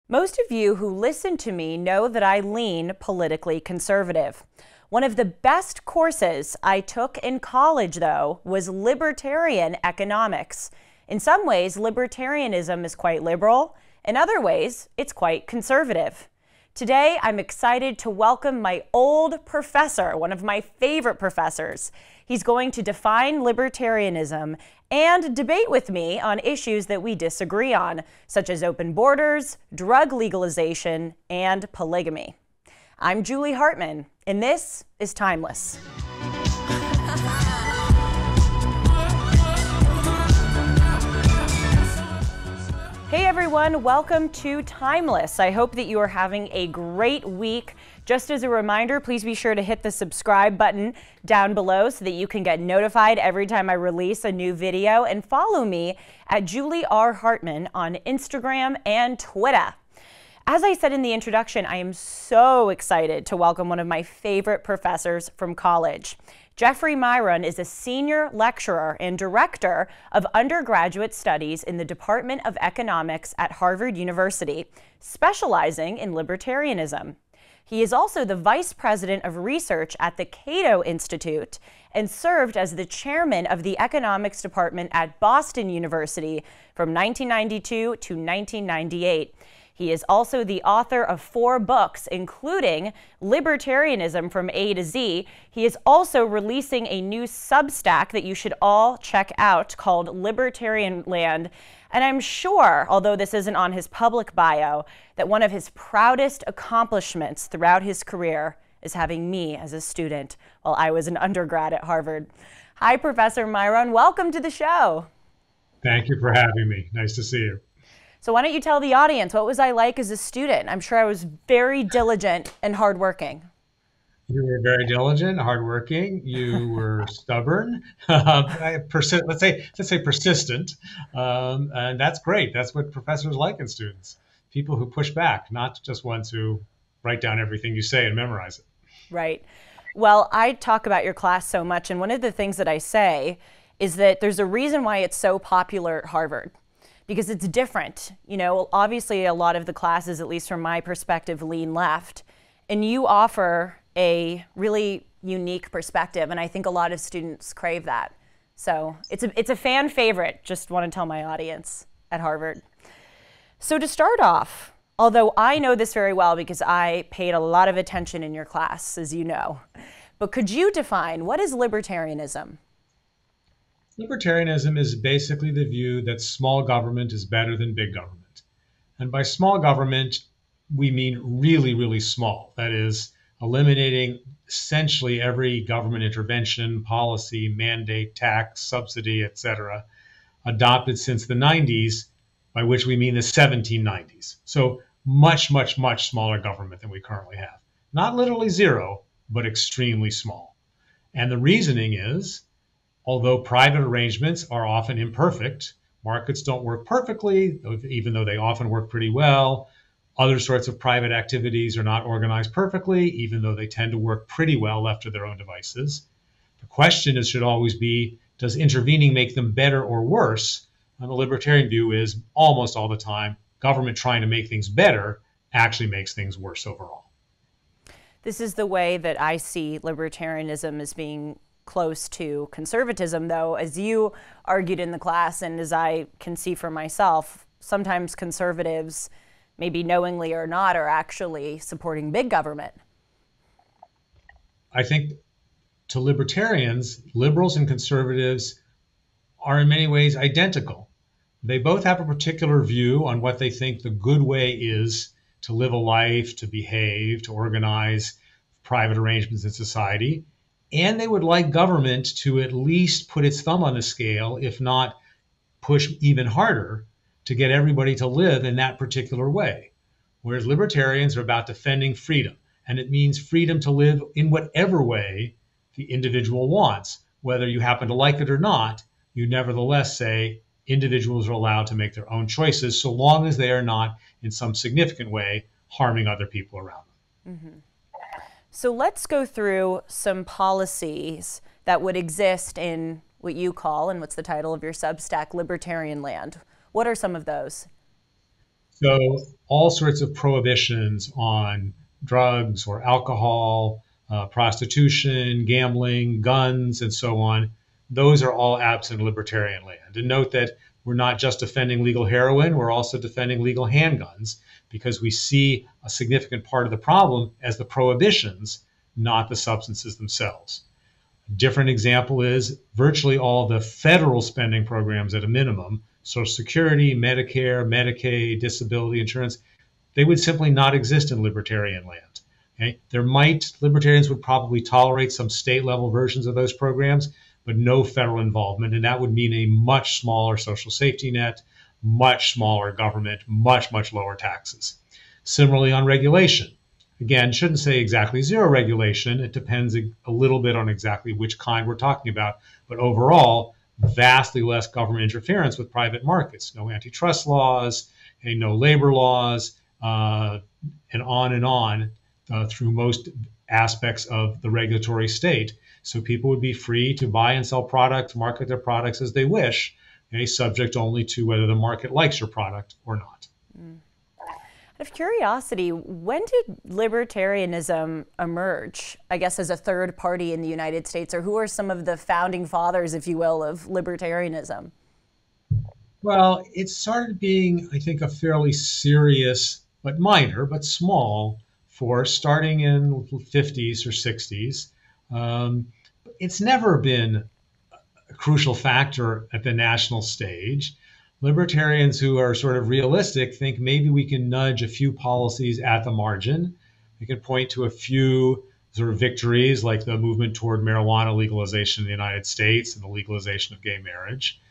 Most of you who listen to me know that I lean politically conservative. One of the best courses I took in college, though, was libertarian economics. In some ways, libertarianism is quite liberal. In other ways, it's quite conservative. Today, I'm excited to welcome my old professor, one of my favorite professors. He's going to define libertarianism and debate with me on issues that we disagree on, such as open borders, drug legalization, and polygamy. I'm Julie Hartman, and this is Timeless. Hey everyone, welcome to Timeless. I hope that you are having a great week. Just as a reminder, please be sure to hit the subscribe button down below so that you can get notified every time I release a new video, and follow me at Julie R. Hartman on Instagram and Twitter. As I said in the introduction, I am so excited to welcome one of my favorite professors from college. Jeffrey Myron is a senior lecturer and director of undergraduate studies in the Department of Economics at Harvard University, specializing in libertarianism. He is also the vice president of research at the Cato Institute and served as the chairman of the economics department at Boston University from 1992 to 1998. He is also the author of 4 books, including Libertarianism from A to Z. He is also releasing a new Substack that you should all check out called Libertarian Land. And I'm sure, although this isn't on his public bio, that one of his proudest accomplishments throughout his career is having me as a student while I was an undergrad at Harvard. Hi, Professor Myron. Welcome to the show. Thank you for having me. Nice to see you. So why don't you tell the audience, what was I like as a student? I'm sure I was very diligent and hardworking. You were very diligent, hardworking. You were stubborn. Let's say persistent, and that's great. That's what professors like in students: people who push back, not just ones who write down everything you say and memorize it. Right. Well, I talk about your class so much, and one of the things that I say is that there's a reason why it's so popular at Harvard. Because it's different. You know, obviously a lot of the classes, at least from my perspective, lean left. And you offer a really unique perspective, and I think a lot of students crave that. So it's a fan favorite, just want to tell my audience at Harvard. So to start off, although I know this very well because I paid a lot of attention in your class, as you know, but could you define what is libertarianism? Libertarianism is basically the view that small government is better than big government. And by small government, we mean really, really small. That is, eliminating essentially every government intervention, policy, mandate, tax, subsidy, etc., adopted since the 90s, by which we mean the 1790s. So much, much, much smaller government than we currently have. Not literally zero, but extremely small. And the reasoning is, although private arrangements are often imperfect, markets don't work perfectly, even though they often work pretty well. Other sorts of private activities are not organized perfectly, even though they tend to work pretty well left to their own devices. The question should always be, does intervening make them better or worse? And the libertarian view is almost all the time, government trying to make things better actually makes things worse overall. This is the way that I see libertarianism as being close to conservatism, though, as you argued in the class, and as I can see for myself, sometimes conservatives, maybe knowingly or not, are actually supporting big government. I think to libertarians, liberals and conservatives are in many ways identical. They both have a particular view on what they think the good way is to live a life, to behave, to organize private arrangements in society. And they would like government to at least put its thumb on the scale, if not push even harder, to get everybody to live in that particular way. Whereas libertarians are about defending freedom. And it means freedom to live in whatever way the individual wants. Whether you happen to like it or not, you nevertheless say individuals are allowed to make their own choices so long as they are not in some significant way harming other people around them. Mm-hmm. So let's go through some policies that would exist in what you call, and what's the title of your Substack, Libertarian Land. What are some of those? So all sorts of prohibitions on drugs or alcohol, prostitution, gambling, guns, and so on, those are all absent in libertarian land. And note that we're not just defending legal heroin, we're also defending legal handguns because we see a significant part of the problem as the prohibitions, not the substances themselves. Different example is virtually all the federal spending programs at a minimum, Social Security, Medicare, Medicaid, disability insurance, they would simply not exist in libertarian land. Okay? Libertarians would probably tolerate some state level versions of those programs, but no federal involvement. And that would mean a much smaller social safety net, much smaller government, much lower taxes. Similarly, on regulation. Again, shouldn't say exactly zero regulation. It depends a little bit on exactly which kind we're talking about. But overall, vastly less government interference with private markets. No antitrust laws, no labor laws, and on through most aspects of the regulatory state. So people would be free to buy and sell products, market their products as they wish, subject only to whether the market likes your product or not. Out of curiosity, when did libertarianism emerge, I guess, as a third party in the United States, or who are some of the founding fathers, if you will, of libertarianism? Well, it started being, I think, a fairly serious, but minor, but small force starting in the 50s or 60s. It's never been a crucial factor at the national stage. Libertarians who are sort of realistic think maybe we can nudge a few policies at the margin. We can point to a few sort of victories like the movement toward marijuana legalization in the United States and the legalization of gay marriage.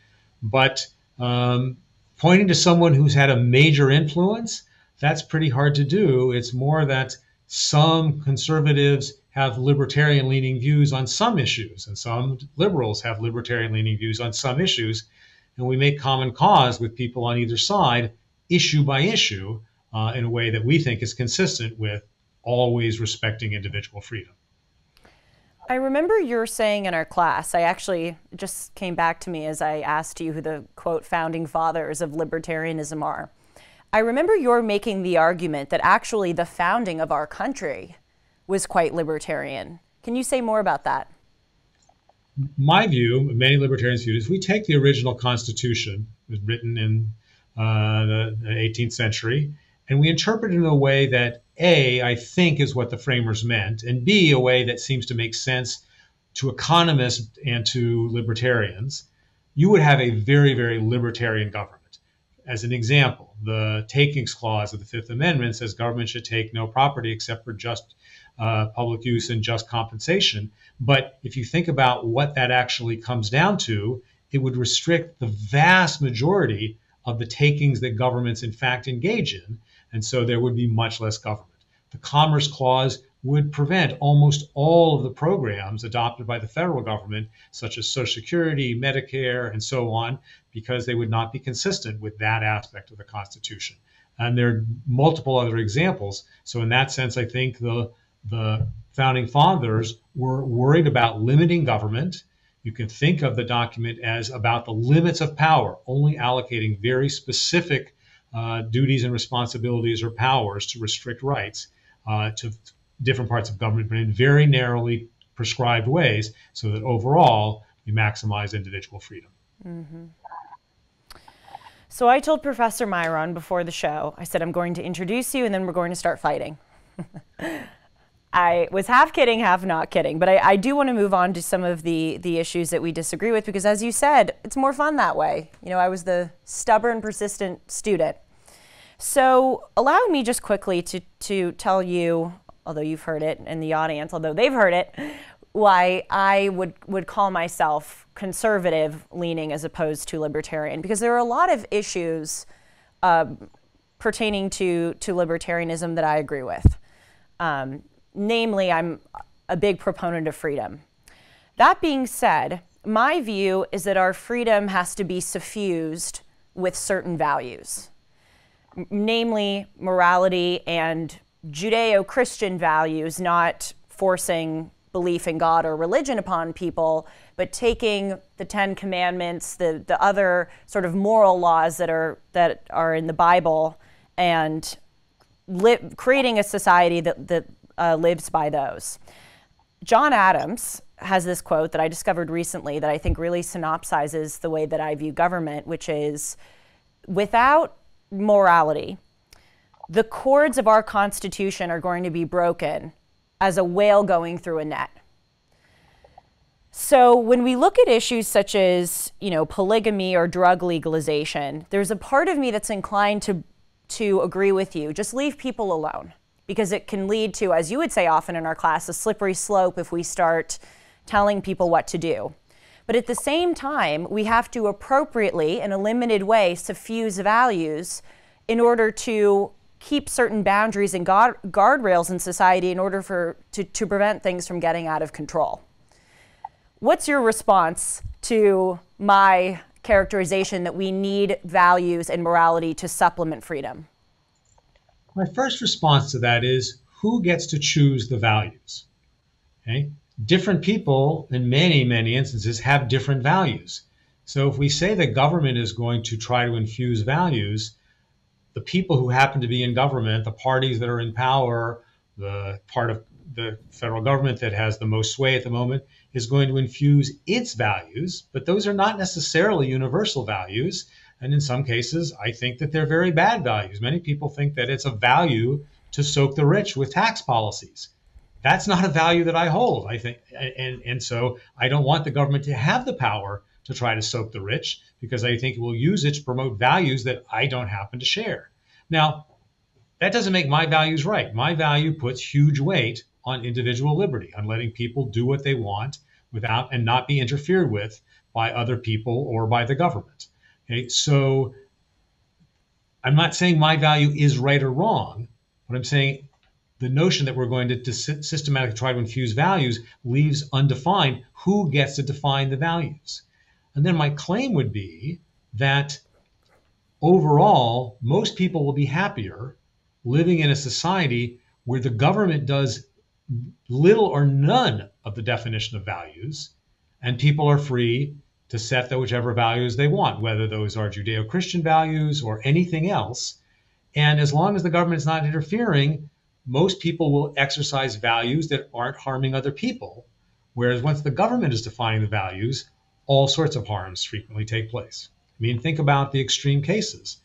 But pointing to someone who's had a major influence, that's pretty hard to do. It's more that some conservatives have libertarian leaning views on some issues, and some liberals have libertarian leaning views on some issues. And we make common cause with people on either side, issue by issue, in a way that we think is consistent with always respecting individual freedom. I remember you're saying in our class, I actually just came back to me as I asked you who the, quote, founding fathers of libertarianism are. I remember you're making the argument that actually the founding of our country was quite libertarian. Can you say more about that? My view, many libertarians' view, is we take the original Constitution, it was written in the 18th century, and we interpret it in a way that A, I think is what the framers meant, and B, a way that seems to make sense to economists and to libertarians. You would have a very libertarian government. As an example, the takings clause of the Fifth Amendment says government should take no property except for just public use and just compensation. But if you think about what that actually comes down to, it would restrict the vast majority of the takings that governments in fact engage in. And so there would be much less government. The Commerce Clause would prevent almost all of the programs adopted by the federal government, such as Social Security, Medicare, and so on, because they would not be consistent with that aspect of the Constitution. And there are multiple other examples. So in that sense, I think the founding fathers were worried about limiting government. You can think of the document as about the limits of power, only allocating very specific duties and responsibilities or powers to restrict rights to different parts of government, but in very narrowly prescribed ways so that overall we maximize individual freedom. Mm-hmm. So I told Professor Myron before the show, I said, I'm going to introduce you and then we're going to start fighting. I was half kidding, half not kidding, but I do want to move on to some of the issues that we disagree with, because as you said, it's more fun that way. You know, I was the stubborn, persistent student. So allow me just quickly to tell you, although you've heard it, and the audience, although they've heard it, why I would call myself conservative leaning as opposed to libertarian, because there are a lot of issues pertaining to libertarianism that I agree with. Namely, I'm a big proponent of freedom. That being said, my view is that our freedom has to be suffused with certain values, namely morality and Judeo-Christian values, not forcing belief in God or religion upon people, but taking the Ten Commandments, the other sort of moral laws that are in the Bible, and creating a society that lives by those. John Adams has this quote that I discovered recently that I think really synopsizes the way that I view government, which is, without morality, the cords of our Constitution are going to be broken as a whale going through a net. So when we look at issues such as, polygamy or drug legalization, there's a part of me that's inclined to agree with you. Just leave people alone, because it can lead to, as you would say often in our class, a slippery slope if we start telling people what to do. But at the same time, we have to appropriately, in a limited way, suffuse values in order to keep certain boundaries and guardrails in society in order to prevent things from getting out of control. What's your response to my characterization that we need values and morality to supplement freedom? My first response to that is, who gets to choose the values? Okay? Different people, in many, many instances, have different values. So if we say that government is going to try to infuse values, the people who happen to be in government, the parties that are in power, the part of the federal government that has the most sway at the moment, is going to infuse its values, but those are not necessarily universal values. And in some cases, I think that they're very bad values. Many people think that it's a value to soak the rich with tax policies. That's not a value that I hold, I think. And so I don't want the government to have the power to try to soak the rich, because I think it will use it to promote values that I don't happen to share. Now, that doesn't make my values right. My value puts huge weight on individual liberty, on letting people do what they want without and not be interfered with by other people or by the government. Okay, so I'm not saying my value is right or wrong, but I'm saying the notion that we're going to systematically try to infuse values leaves undefined who gets to define the values. And then my claim would be that overall, most people will be happier living in a society where the government does little or none of the definition of values, and people are free to set whichever values they want, whether those are Judeo-Christian values or anything else. And as long as the government is not interfering, most people will exercise values that aren't harming other people. Whereas once the government is defining the values, all sorts of harms frequently take place. I mean, think about the extreme cases.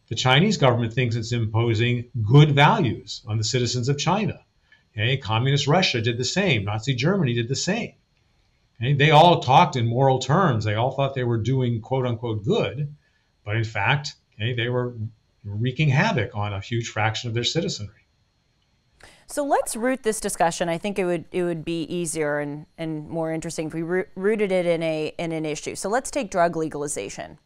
The Chinese government thinks it's imposing good values on the citizens of China. Okay? Communist Russia did the same. Nazi Germany did the same. Okay? They all talked in moral terms. They all thought they were doing quote unquote good, but in fact, okay, they were wreaking havoc on a huge fraction of their citizenry. So let's root this discussion. I think it would be easier and more interesting if we rooted it in an issue. So let's take drug legalization.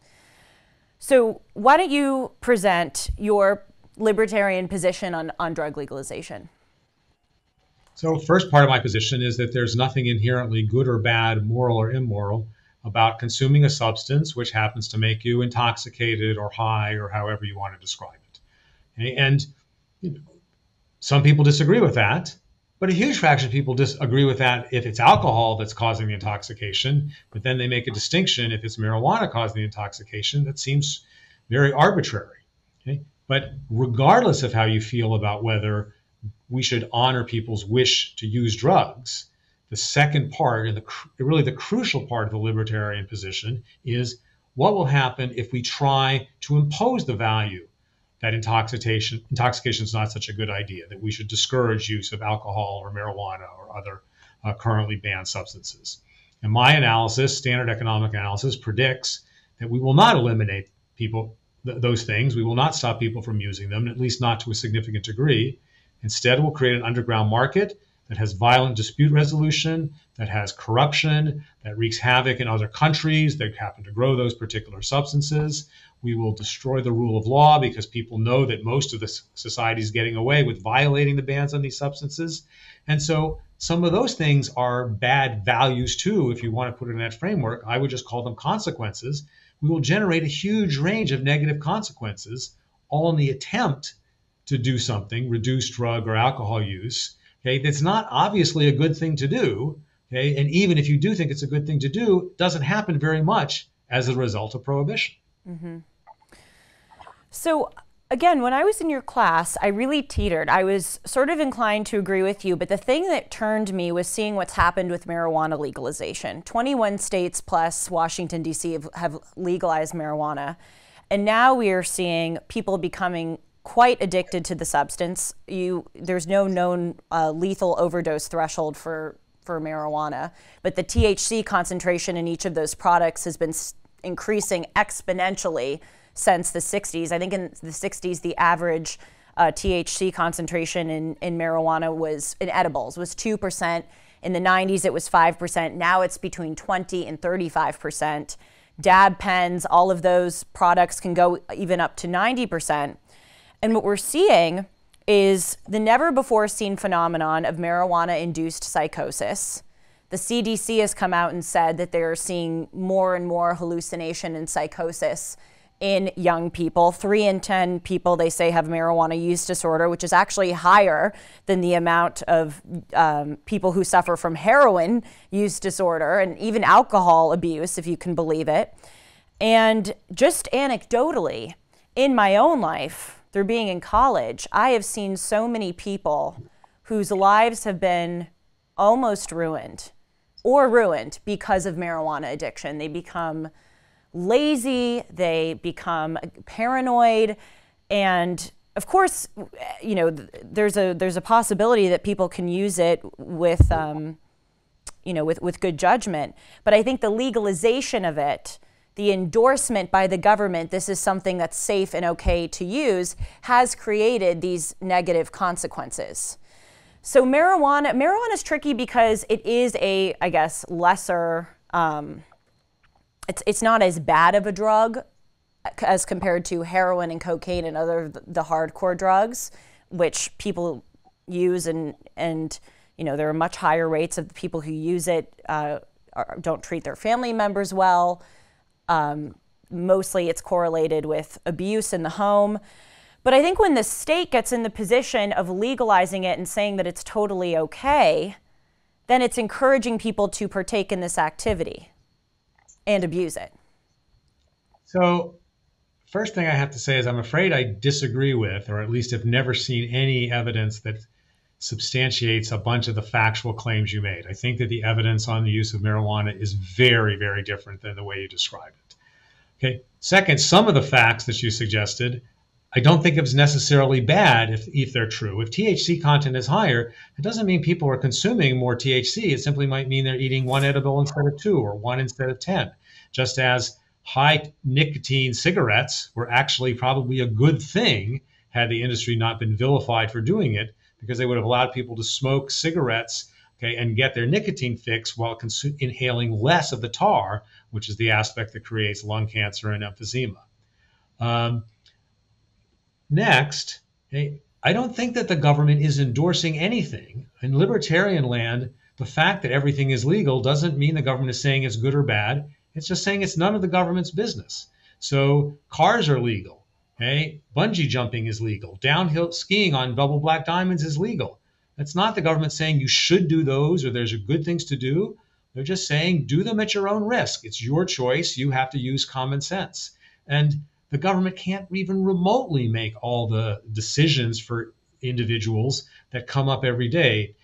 So why don't you present your libertarian position on drug legalization? So first part of my position is that there's nothing inherently good or bad, moral or immoral, about consuming a substance which happens to make you intoxicated or high or however you want to describe it. Okay? And some people disagree with that, but a huge fraction of people disagree with that if it's alcohol that's causing the intoxication, but then they make a distinction if it's marijuana causing the intoxication. That seems very arbitrary. Okay? But regardless of how you feel about whether we should honor people's wish to use drugs, the second part, and really the crucial part of the libertarian position, is what will happen if we try to impose the value that intoxication is not such a good idea, that we should discourage use of alcohol or marijuana or other currently banned substances. And my analysis, standard economic analysis, predicts that we will not eliminate those things. We will not stop people from using them, at least not to a significant degree. Instead, we'll create an underground market that has violent dispute resolution, that has corruption, that wreaks havoc in other countries that happen to grow those particular substances. We will destroy the rule of law because people know that most of the society is getting away with violating the bans on these substances. And so some of those things are bad values too, if you want to put it in that framework. I would just call them consequences. We will generate a huge range of negative consequences, all in the attempt to do something, reduce drug or alcohol use. Okay, that's not obviously a good thing to do. Okay, and even if you do think it's a good thing to do, it doesn't happen very much as a result of prohibition. Mm-hmm. So Again, when I was in your class, I really teetered. I was sort of inclined to agree with you, but the thing that turned me was seeing what's happened with marijuana legalization. 21 states plus Washington, D.C. have legalized marijuana. And now we are seeing people becoming quite addicted to the substance. There's no known lethal overdose threshold for marijuana, but the THC concentration in each of those products has been increasing exponentially since the 60s. I think in the 60s, the average THC concentration in marijuana was, in edibles, was 2%. In the 90s, it was 5%. Now it's between 20 and 35%. Dab pens, all of those products can go even up to 90%. And what we're seeing is the never before seen phenomenon of marijuana-induced psychosis. The CDC has come out and said that they're seeing more and more hallucination and psychosis in young people. 3 in 10 people, they say, have marijuana use disorder, which is actually higher than the amount of people who suffer from heroin use disorder and even alcohol abuse, if you can believe it. And just anecdotally, in my own life, through being in college, I have seen so many people whose lives have been almost ruined or ruined because of marijuana addiction. They become lazy, they become paranoid, and of course, you know, there's a possibility that people can use it with, with good judgment. But I think the legalization of it, the endorsement by the government, this is something that's safe and okay to use, has created these negative consequences. So marijuana is tricky because it is a, I guess, lesser, it's not as bad of a drug as compared to heroin and cocaine and other the hardcore drugs, which people use, and you know, there are much higher rates of the people who use it don't treat their family members well. Mostly it's correlated with abuse in the home. But I think when the state gets in the position of legalizing it and saying that it's totally okay, then it's encouraging people to partake in this activity and abuse it. So first thing I have to say is I'm afraid I disagree with, or at least have never seen any evidence that substantiates a bunch of the factual claims you made. I think that the evidence on the use of marijuana is very, very different than the way you described it. Okay. Second, some of the facts that you suggested, I don't think it's necessarily bad if they're true. If THC content is higher, it doesn't mean people are consuming more THC. It simply might mean they're eating 1 edible instead of 2 or 1 instead of 10. Just as high nicotine cigarettes were actually probably a good thing had the industry not been vilified for doing it, because they would have allowed people to smoke cigarettes, okay, and get their nicotine fix while inhaling less of the tar, which is the aspect that creates lung cancer and emphysema. Next, I don't think that the government is endorsing anything. In libertarian land, the fact that everything is legal doesn't mean the government is saying it's good or bad. It's just saying it's none of the government's business. So cars are legal. Okay? Bungee jumping is legal. Downhill skiing on double black diamonds is legal. That's not the government saying you should do those or there's good things to do. They're just saying do them at your own risk. It's your choice. You have to use common sense. And the government can't even remotely make all the decisions for individuals that come up every day,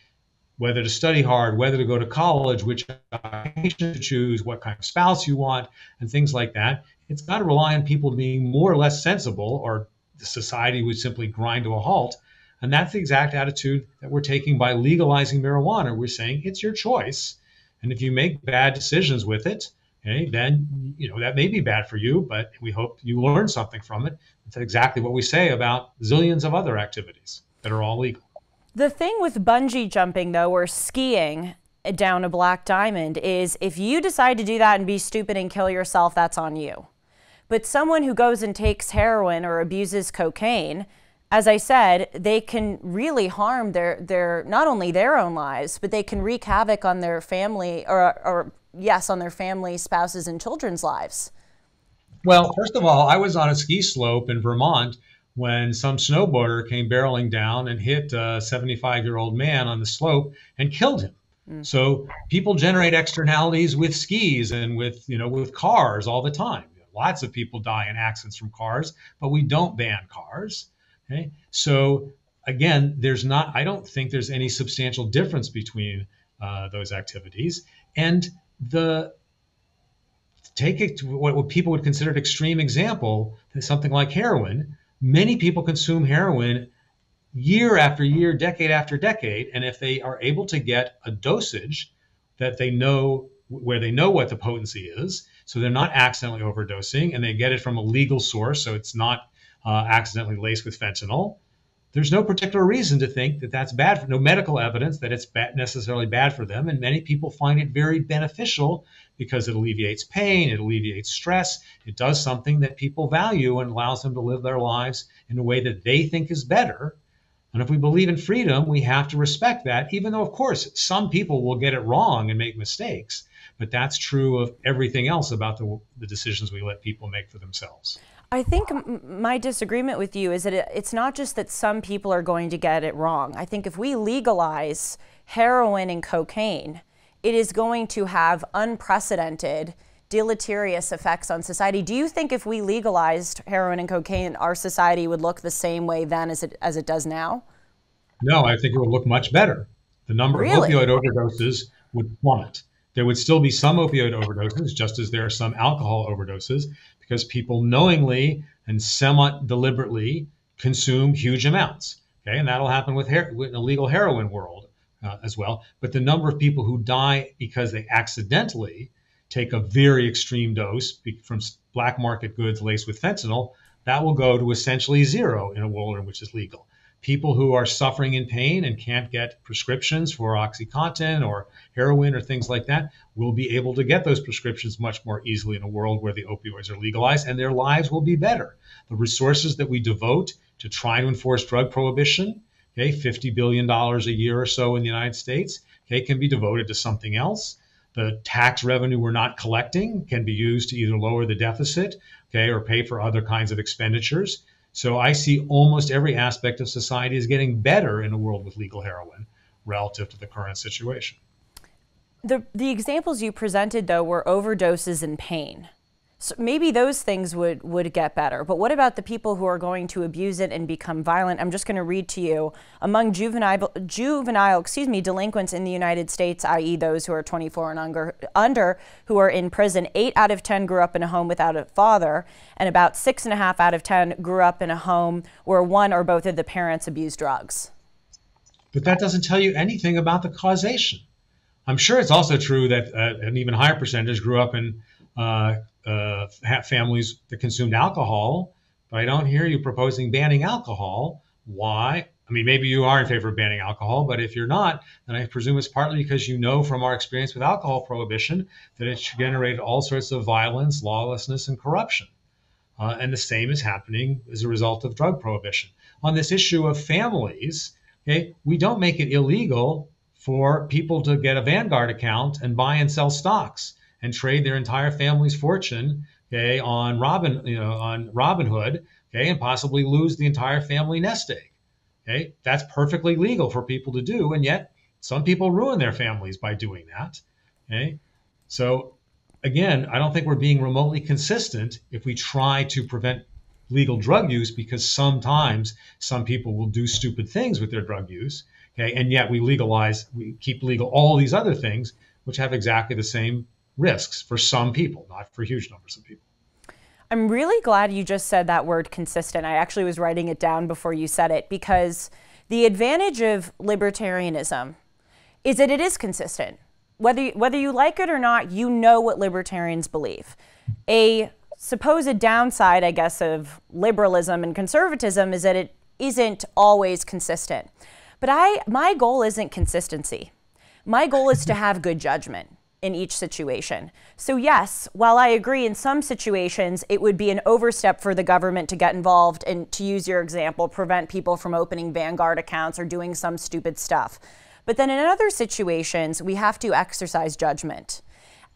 whether to study hard, whether to go to college, which occupation to choose, what kind of spouse you want, and things like that. It's got to rely on people being more or less sensible, or the society would simply grind to a halt. And that's the exact attitude that we're taking by legalizing marijuana. We're saying it's your choice. And if you make bad decisions with it, okay, then that may be bad for you, but we hope you learn something from it. That's exactly what we say about zillions of other activities that are all legal. The thing with bungee jumping, though, or skiing down a black diamond is if you decide to do that and be stupid and kill yourself, that's on you. But someone who goes and takes heroin or abuses cocaine, as I said, they can really harm their not only their own lives, but they can wreak havoc on their family or yes, on their family, spouses, and children's lives. Well, first of all, I was on a ski slope in Vermont when some snowboarder came barreling down and hit a 75-year-old man on the slope and killed him. So people generate externalities with skis and with cars all the time. Lots of people die in accidents from cars, but we don't ban cars. Okay, so again, I don't think there's any substantial difference between those activities. And take it to what people would consider an extreme example, something like heroin. Many people consume heroin year after year, decade after decade, and if they are able to get a dosage that they know where they know what the potency is, so they're not accidentally overdosing, and they get it from a legal source, so it's not accidentally laced with fentanyl. There's no particular reason to think that that's bad, no medical evidence that it's necessarily bad for them. And many people find it very beneficial because it alleviates pain, it alleviates stress, it does something that people value and allows them to live their lives in a way that they think is better. And if we believe in freedom, we have to respect that, even though, of course, some people will get it wrong and make mistakes. But that's true of everything else about the decisions we let people make for themselves. I think my disagreement with you is that it's not just that some people are going to get it wrong. I think if we legalize heroin and cocaine, it is going to have unprecedented deleterious effects on society. Do you think if we legalized heroin and cocaine, our society would look the same way then as it does now? No, I think it would look much better. The number of opioid overdoses would plummet. There would still be some opioid overdoses, just as there are some alcohol overdoses, because people knowingly and semi-deliberately consume huge amounts. Okay, and that'll happen with an illegal heroin world as well. But the number of people who die because they accidentally take a very extreme dose from black market goods laced with fentanyl, that will go to essentially zero in a world in which it's legal. People who are suffering in pain and can't get prescriptions for OxyContin or heroin or things like that will be able to get those prescriptions much more easily in a world where the opioids are legalized, and their lives will be better. The resources that we devote to try to enforce drug prohibition, okay, $50 billion a year or so in the United States, okay, can be devoted to something else. The tax revenue we're not collecting can be used to either lower the deficit, okay, or pay for other kinds of expenditures. So I see almost every aspect of society is getting better in a world with legal heroin relative to the current situation. The examples you presented, though, were overdoses and pain. So maybe those things would get better. But what about the people who are going to abuse it and become violent? I'm just going to read to you. Among juvenile delinquents in the United States, i.e. those who are 24 and under who are in prison, 8 out of 10 grew up in a home without a father, and about 6.5 out of 10 grew up in a home where one or both of the parents abused drugs. But that doesn't tell you anything about the causation. I'm sure it's also true that an even higher percentage grew up in families that consumed alcohol, but I don't hear you proposing banning alcohol. Why? I mean, maybe you are in favor of banning alcohol, but if you're not, then I presume it's partly because you know from our experience with alcohol prohibition that it generated all sorts of violence, lawlessness, and corruption. And the same is happening as a result of drug prohibition. On this issue of families, okay, we don't make it illegal for people to get a Vanguard account and buy and sell stocks and trade their entire family's fortune, okay, on Robinhood, okay, and possibly lose the entire family nest egg. Okay, that's perfectly legal for people to do, and yet some people ruin their families by doing that. Okay, so again, I don't think we're being remotely consistent if we try to prevent legal drug use, because sometimes some people will do stupid things with their drug use. Okay, and yet we keep legal all these other things, which have exactly the same risks for some people, not for huge numbers of people. I'm really glad you just said that word consistent. I actually was writing it down before you said it, because the advantage of libertarianism is that it is consistent. Whether you like it or not, you know what libertarians believe. A supposed downside, I guess, of liberalism and conservatism is that it isn't always consistent. But my goal isn't consistency. My goal is to have good judgment in each situation. So yes, while I agree in some situations it would be an overstep for the government to get involved and, to use your example, prevent people from opening Vanguard accounts or doing some stupid stuff. But then in other situations, we have to exercise judgment.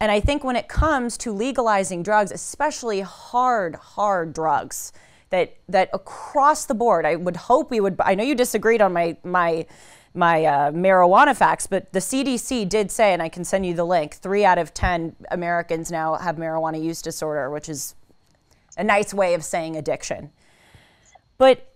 And I think when it comes to legalizing drugs, especially hard drugs, that across the board, I would hope I know you disagreed on my marijuana facts, but the CDC did say, and I can send you the link, 3 out of 10 Americans now have marijuana use disorder, which is a nice way of saying addiction. But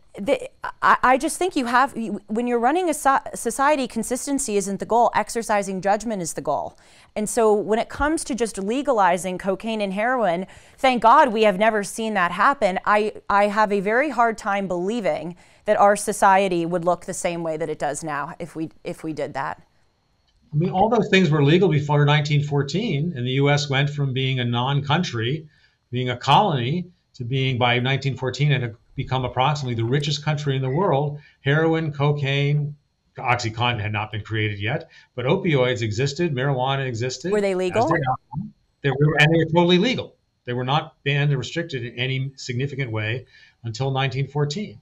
I just think when you're running a society, consistency isn't the goal. Exercising judgment is the goal. And so when it comes to just legalizing cocaine and heroin, thank God we have never seen that happen. I have a very hard time believing that our society would look the same way that it does now if we did that. I mean, all those things were legal before 1914, and the U.S. went from being a non-country, being a colony, to being, by 1914, it had become approximately the richest country in the world. Heroin, cocaine, OxyContin had not been created yet, but opioids existed, marijuana existed. Were they legal? They were totally legal. They were not banned or restricted in any significant way until 1914.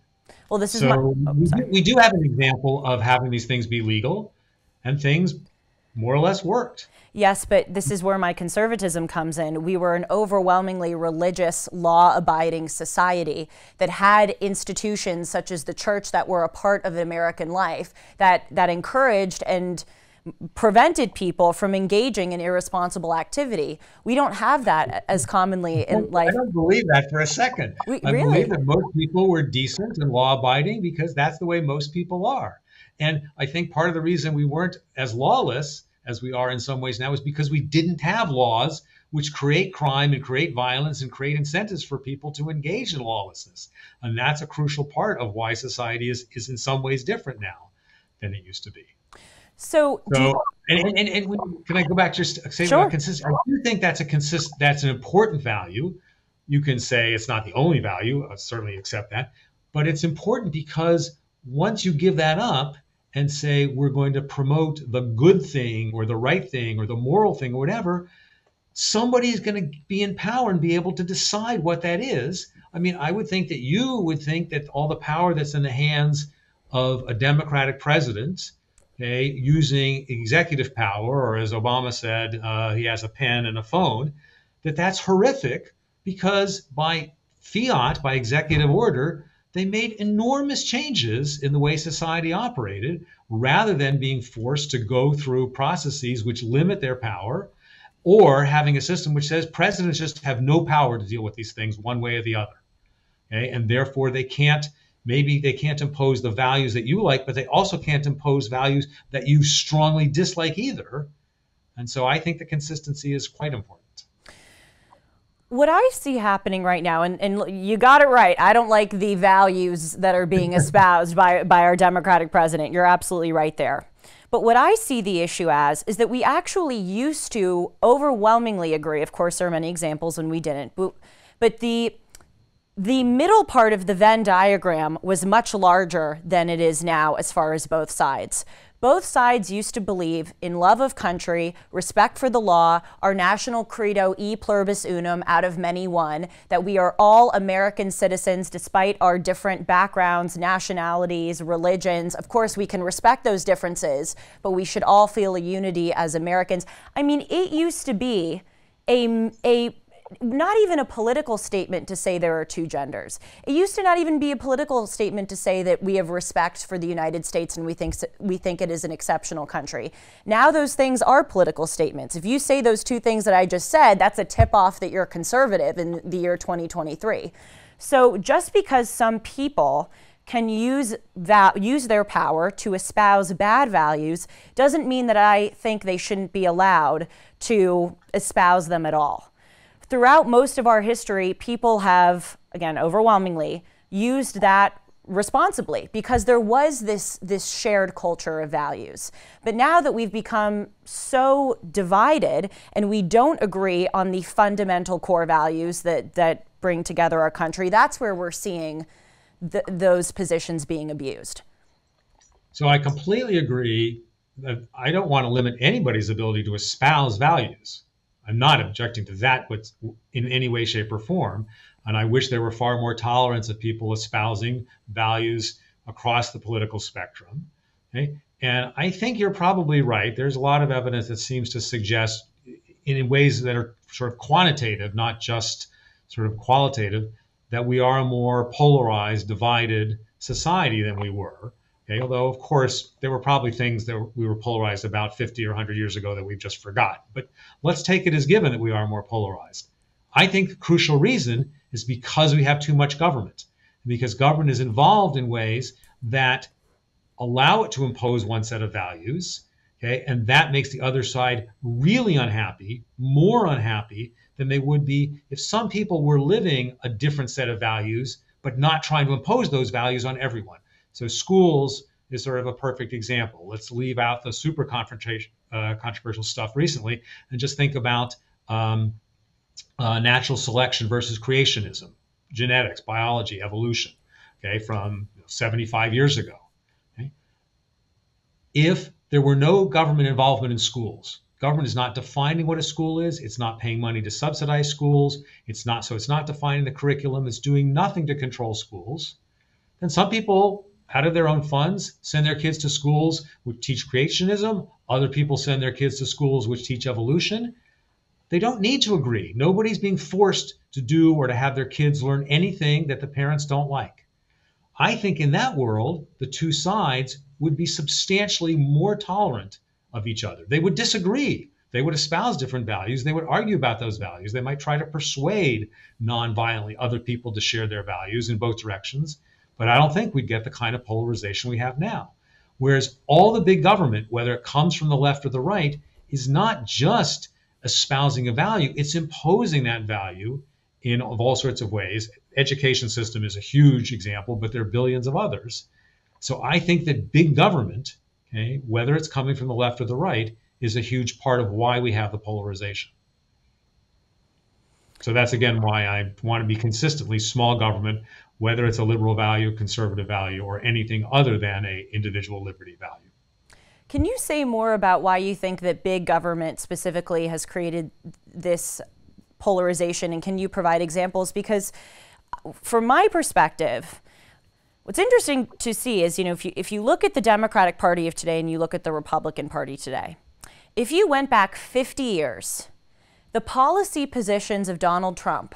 Well, this is we do have an example of having these things be legal, and things more or less worked. Yes, but this is where my conservatism comes in. We were an overwhelmingly religious, law-abiding society that had institutions such as the church that were a part of American life that encouraged and prevented people from engaging in irresponsible activity. We don't have that as commonly in life. I don't believe that for a second. I believe that most people were decent and law-abiding because that's the way most people are. And I think part of the reason we weren't as lawless as we are in some ways now is because we didn't have laws which create crime and create violence and create incentives for people to engage in lawlessness. And that's a crucial part of why society is in some ways different now than it used to be. So can I go back to your statement about consistency? I do think that's an important value. You can say it's not the only value. I certainly accept that. But it's important because once you give that up and say we're going to promote the good thing or the right thing or the moral thing or whatever, somebody is going to be in power and be able to decide what that is. I mean, I would think that you would think that all the power that's in the hands of a Democratic president, okay, using executive power, or as Obama said, he has a pen and a phone, that's horrific because by fiat, by executive order, they made enormous changes in the way society operated rather than being forced to go through processes which limit their power, or having a system which says presidents just have no power to deal with these things one way or the other. Okay? And therefore maybe they can't impose the values that you like, but they also can't impose values that you strongly dislike either. And so I think the consistency is quite important. What I see happening right now, and you got it right, I don't like the values that are being espoused by our Democratic president. You're absolutely right there. But what I see the issue as is that we actually used to overwhelmingly agree. Of course, there are many examples when we didn't. But the middle part of the Venn diagram was much larger than it is now as far as both sides. Both sides used to believe in love of country, respect for the law, our national credo, e pluribus unum, out of many one, that we are all American citizens despite our different backgrounds, nationalities, religions. Of course, we can respect those differences, but we should all feel a unity as Americans. I mean, it used to be not even a political statement to say there are two genders. It used to not even be a political statement to say that we have respect for the United States and we think it is an exceptional country. Now those things are political statements. If you say those two things that I just said, that's a tip-off that you're conservative in the year 2023. So just because some people can use their power to espouse bad values doesn't mean that I think they shouldn't be allowed to espouse them at all. Throughout most of our history, people have, again, overwhelmingly, used that responsibly because there was this shared culture of values. But now that we've become so divided and we don't agree on the fundamental core values that bring together our country, that's where we're seeing those positions being abused. So I completely agree that I don't want to limit anybody's ability to espouse values. I'm not objecting to that in any way, shape, or form. And I wish there were far more tolerance of people espousing values across the political spectrum. Okay? And I think you're probably right. There's a lot of evidence that seems to suggest in ways that are sort of quantitative, not just sort of qualitative, that we are a more polarized, divided society than we were. Okay? Although, of course, there were probably things that we were polarized about 50 or 100 years ago that we've just forgotten. But let's take it as given that we are more polarized. I think the crucial reason is because we have too much government, because government is involved in ways that allow it to impose one set of values, okay, and that makes the other side really unhappy, more unhappy than they would be if some people were living a different set of values, but not trying to impose those values on everyone. So schools is sort of a perfect example. Let's leave out the super controversial stuff recently and just think about natural selection versus creationism, genetics, biology, evolution, okay, from 75 years ago. Okay? If there were no government involvement in schools, government is not defining what a school is, it's not paying money to subsidize schools, it's not defining the curriculum, it's doing nothing to control schools, then some people out of their own funds send their kids to schools which teach creationism, other people send their kids to schools which teach evolution. They don't need to agree. Nobody's being forced to do or to have their kids learn anything that the parents don't like. I think in that world, the two sides would be substantially more tolerant of each other. They would disagree. They would espouse different values. They would argue about those values. They might try to persuade non-violently other people to share their values in both directions. But I don't think we'd get the kind of polarization we have now. Whereas all the big government, whether it comes from the left or the right, is not just espousing a value, it's imposing that value in of all sorts of ways. Education system is a huge example, but there are billions of others. So I think that big government, okay, whether it's coming from the left or the right, is a huge part of why we have the polarization. So that's again why I want to be consistently small government, whether it's a liberal value, conservative value, or anything other than a individual liberty value. Can you say more about why you think that big government specifically has created this polarization, and can you provide examples? Because from my perspective, what's interesting to see is, if you look at the Democratic Party of today and you look at the Republican Party today, if you went back 50 years, the policy positions of Donald Trump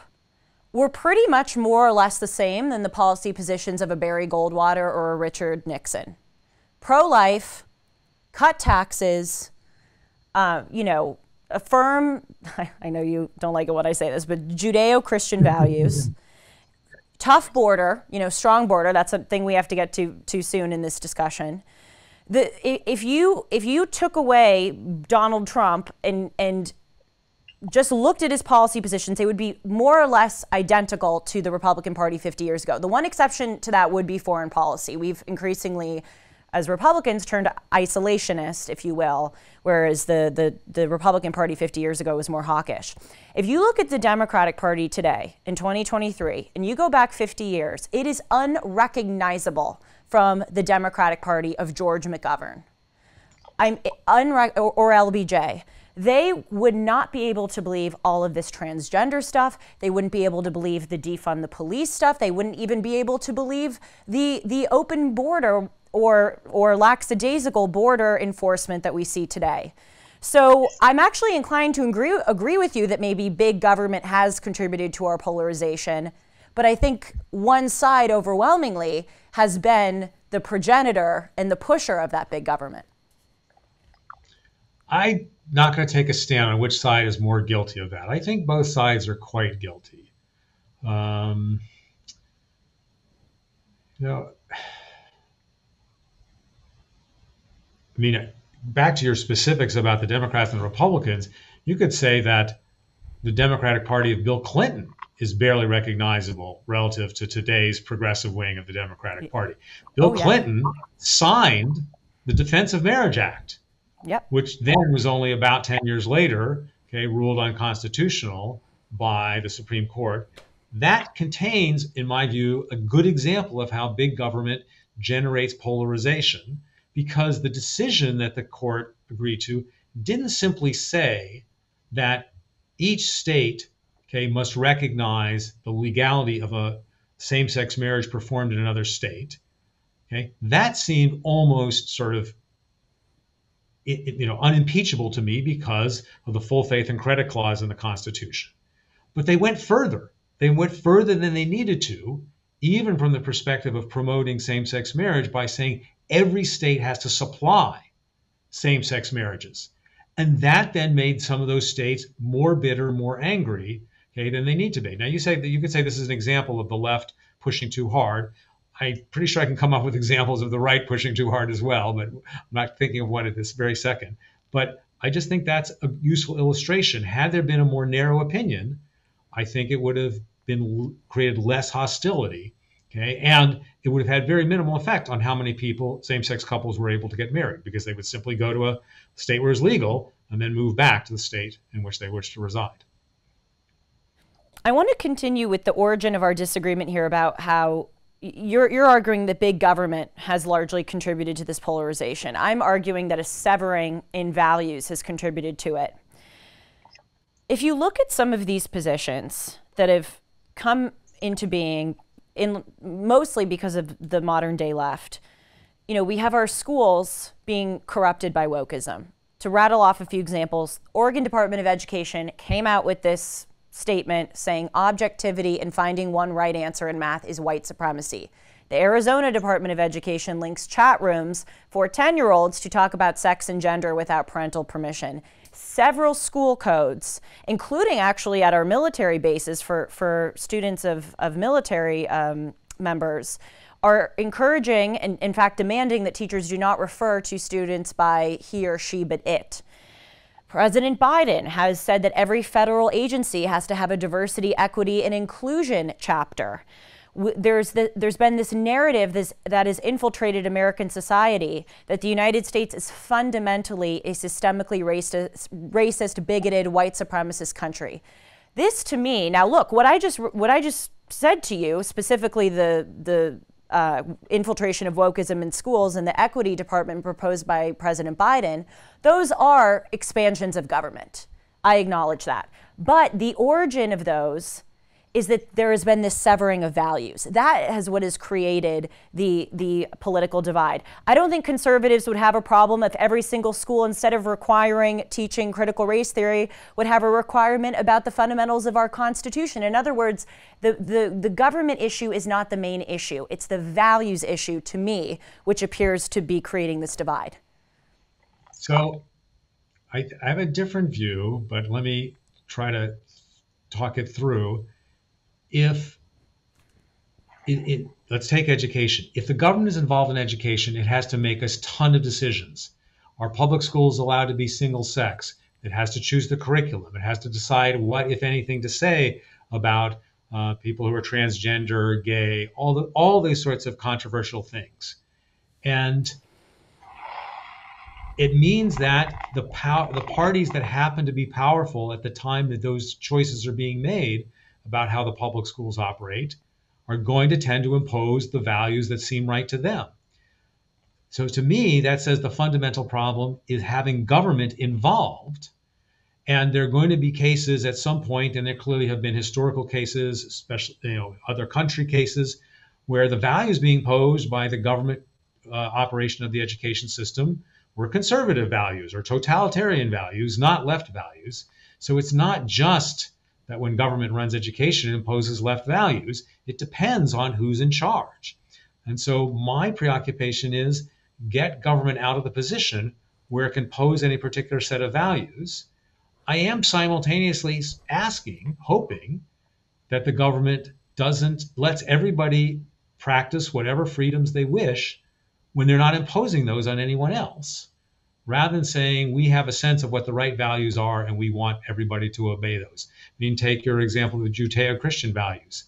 were pretty much more or less the same than the policy positions of a Barry Goldwater or a Richard Nixon. Pro-life, cut taxes, affirm, I know you don't like it when I say this, but Judeo-Christian values, tough border, strong border, that's a thing we have to get to too soon in this discussion. If you took away Donald Trump and just looked at his policy positions, they would be more or less identical to the Republican Party 50 years ago. The one exception to that would be foreign policy. We've increasingly, as Republicans, turned isolationist, if you will, whereas the Republican Party 50 years ago was more hawkish. If you look at the Democratic Party today in 2023 and you go back 50 years, it is unrecognizable from the Democratic Party of George McGovern or LBJ. They would not be able to believe all of this transgender stuff. They wouldn't be able to believe the defund the police stuff. They wouldn't even be able to believe the open border or lackadaisical border enforcement that we see today. So I'm actually inclined to agree with you that maybe big government has contributed to our polarization, but I think one side overwhelmingly has been the progenitor and the pusher of that big government. I'm not going to take a stand on which side is more guilty of that. I think both sides are quite guilty. I mean, back to your specifics about the Democrats and the Republicans, you could say that the Democratic Party of Bill Clinton is barely recognizable relative to today's progressive wing of the Democratic Party. Bill Clinton signed the Defense of Marriage Act, which then was only about 10 years later, ruled unconstitutional by the Supreme Court. That contains, in my view, a good example of how big government generates polarization, because the decision that the court agreed to didn't simply say that each state must recognize the legality of a same-sex marriage performed in another state. That seemed almost sort of unimpeachable to me because of the full faith and credit clause in the Constitution. But they went further. They went further than they needed to, even from the perspective of promoting same-sex marriage, by saying every state has to supply same-sex marriages. And that then made some of those states more bitter, more angry, okay, then they need to be. Now, you could say this is an example of the left pushing too hard. I'm pretty sure I can come up with examples of the right pushing too hard as well, but I'm not thinking of one at this very second. But I just think that's a useful illustration. Had there been a more narrow opinion, I think it would have been created less hostility, okay, and it would have had very minimal effect on how many people, same-sex couples, were able to get married, because they would simply go to a state where it's legal and then move back to the state in which they wish to reside. I want to continue with the origin of our disagreement here about how you're arguing that big government has largely contributed to this polarization. I'm arguing that a severing in values has contributed to it. If you look at some of these positions that have come into being mostly because of the modern day left, we have our schools being corrupted by wokeism. To rattle off a few examples, Oregon Department of Education came out with this statement saying objectivity and finding one right answer in math is white supremacy. The Arizona Department of Education links chat rooms for 10-year-olds to talk about sex and gender without parental permission. Several school codes, including actually at our military bases for students of military members, are encouraging and in fact demanding that teachers do not refer to students by he or she but it. President Biden has said that every federal agency has to have a diversity, equity, and inclusion chapter. There's been this narrative that has infiltrated American society that the United States is fundamentally a systemically racist, bigoted, white supremacist country. This, to me, now look, what I just said to you, specifically the infiltration of wokeism in schools and the equity department proposed by President Biden, those are expansions of government. I acknowledge that. But the origin of those is that there has been this severing of values. That is what has created the political divide. I don't think conservatives would have a problem if every single school, instead of requiring teaching critical race theory, would have a requirement about the fundamentals of our Constitution. In other words, the government issue is not the main issue. It's the values issue, to me, which appears to be creating this divide. So I have a different view, but let me try to talk it through. Let's take education. If the government is involved in education, it has to make a ton of decisions. Are public schools allowed to be single sex? It has to choose the curriculum. It has to decide what, if anything, to say about people who are transgender, gay, all these sorts of controversial things. And it means that the parties that happen to be powerful at the time that those choices are being made about how the public schools operate are going to tend to impose the values that seem right to them. So to me, that says the fundamental problem is having government involved. And there are going to be cases at some point, and there clearly have been historical cases, especially other country cases, where the values being posed by the government operation of the education system were conservative values or totalitarian values, not left values. So it's not just that when government runs education, it imposes left values. It depends on who's in charge. And so my preoccupation is get government out of the position where it can pose any particular set of values. I am simultaneously hoping that the government lets everybody practice whatever freedoms they wish when they're not imposing those on anyone else, rather than saying we have a sense of what the right values are and we want everybody to obey those. I mean, take your example of the Judeo-Christian values.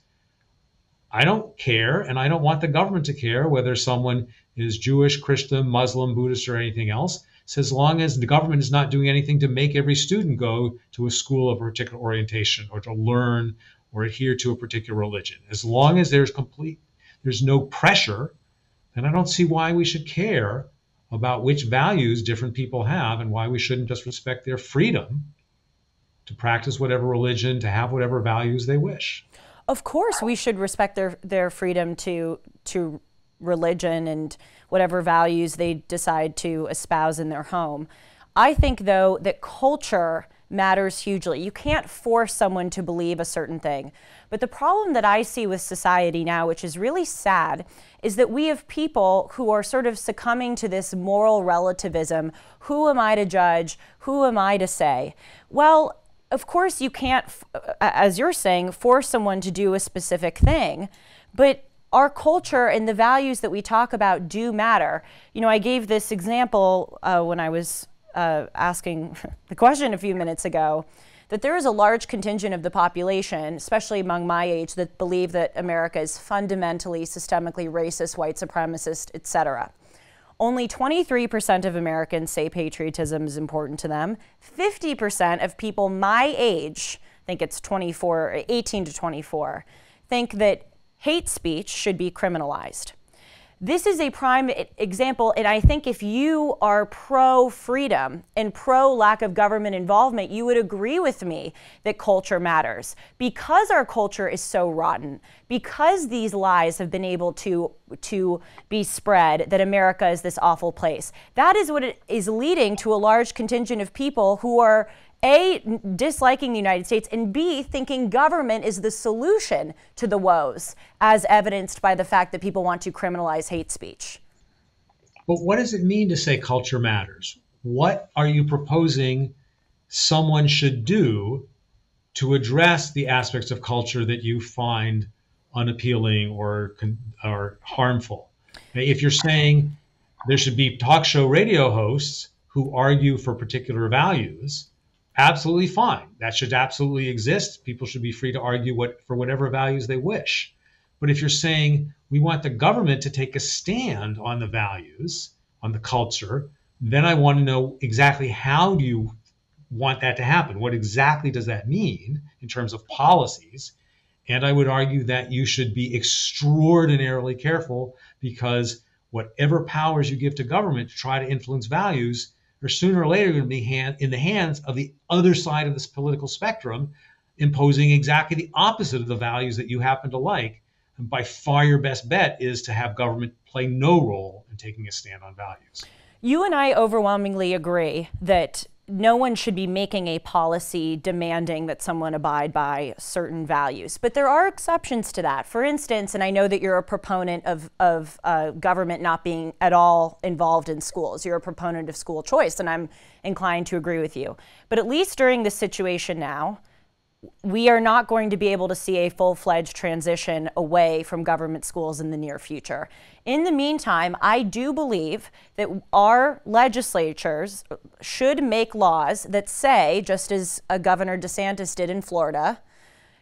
I don't care, and I don't want the government to care whether someone is Jewish, Christian, Muslim, Buddhist, or anything else, so as long as the government is not doing anything to make every student go to a school of a particular orientation or to learn or adhere to a particular religion. As long as there's no pressure, then I don't see why we should care about which values different people have and why we shouldn't just respect their freedom to practice whatever religion, to have whatever values they wish. Of course, we should respect their freedom to religion and whatever values they decide to espouse in their home. I think, though, that culture matters hugely. You can't force someone to believe a certain thing. But the problem that I see with society now, which is really sad, is that we have people who are sort of succumbing to this moral relativism. Who am I to judge? Who am I to say? Well, of course, you can't, as you're saying, force someone to do a specific thing, but our culture and the values that we talk about do matter. You know, I gave this example when I was asking the question a few minutes ago, that there is a large contingent of the population, especially among my age, that believe that America is fundamentally, systemically racist, white supremacist, etc. Only 23% of Americans say patriotism is important to them. 50% of people my age, I think it's 18 to 24, think that hate speech should be criminalized. This is a prime example, and I think if you are pro-freedom and pro-lack of government involvement, you would agree with me that culture matters. Because our culture is so rotten, because these lies have been able to be spread, that America is this awful place, that is what it is leading to a large contingent of people who are A, disliking the United States, and B, thinking government is the solution to the woes, as evidenced by the fact that people want to criminalize hate speech. But what does it mean to say culture matters? What are you proposing someone should do to address the aspects of culture that you find unappealing or harmful? If you're saying there should be talk show radio hosts who argue for particular values, absolutely fine. That should absolutely exist. People should be free to argue for whatever values they wish. But if you're saying we want the government to take a stand on the values, on the culture, then I want to know exactly how do you want that to happen? What exactly does that mean in terms of policies? And I would argue that you should be extraordinarily careful, because whatever powers you give to government to try to influence values are sooner or later going to be in the hands of the other side of this political spectrum, imposing exactly the opposite of the values that you happen to like. And by far your best bet is to have government play no role in taking a stand on values. You and I overwhelmingly agree that no one should be making a policy demanding that someone abide by certain values. But there are exceptions to that. For instance, and I know that you're a proponent of government not being at all involved in schools. You're a proponent of school choice, and I'm inclined to agree with you. But at least during this situation now, we are not going to be able to see a full-fledged transition away from government schools in the near future. In the meantime, I do believe that our legislatures should make laws that say, just as Governor DeSantis did in Florida,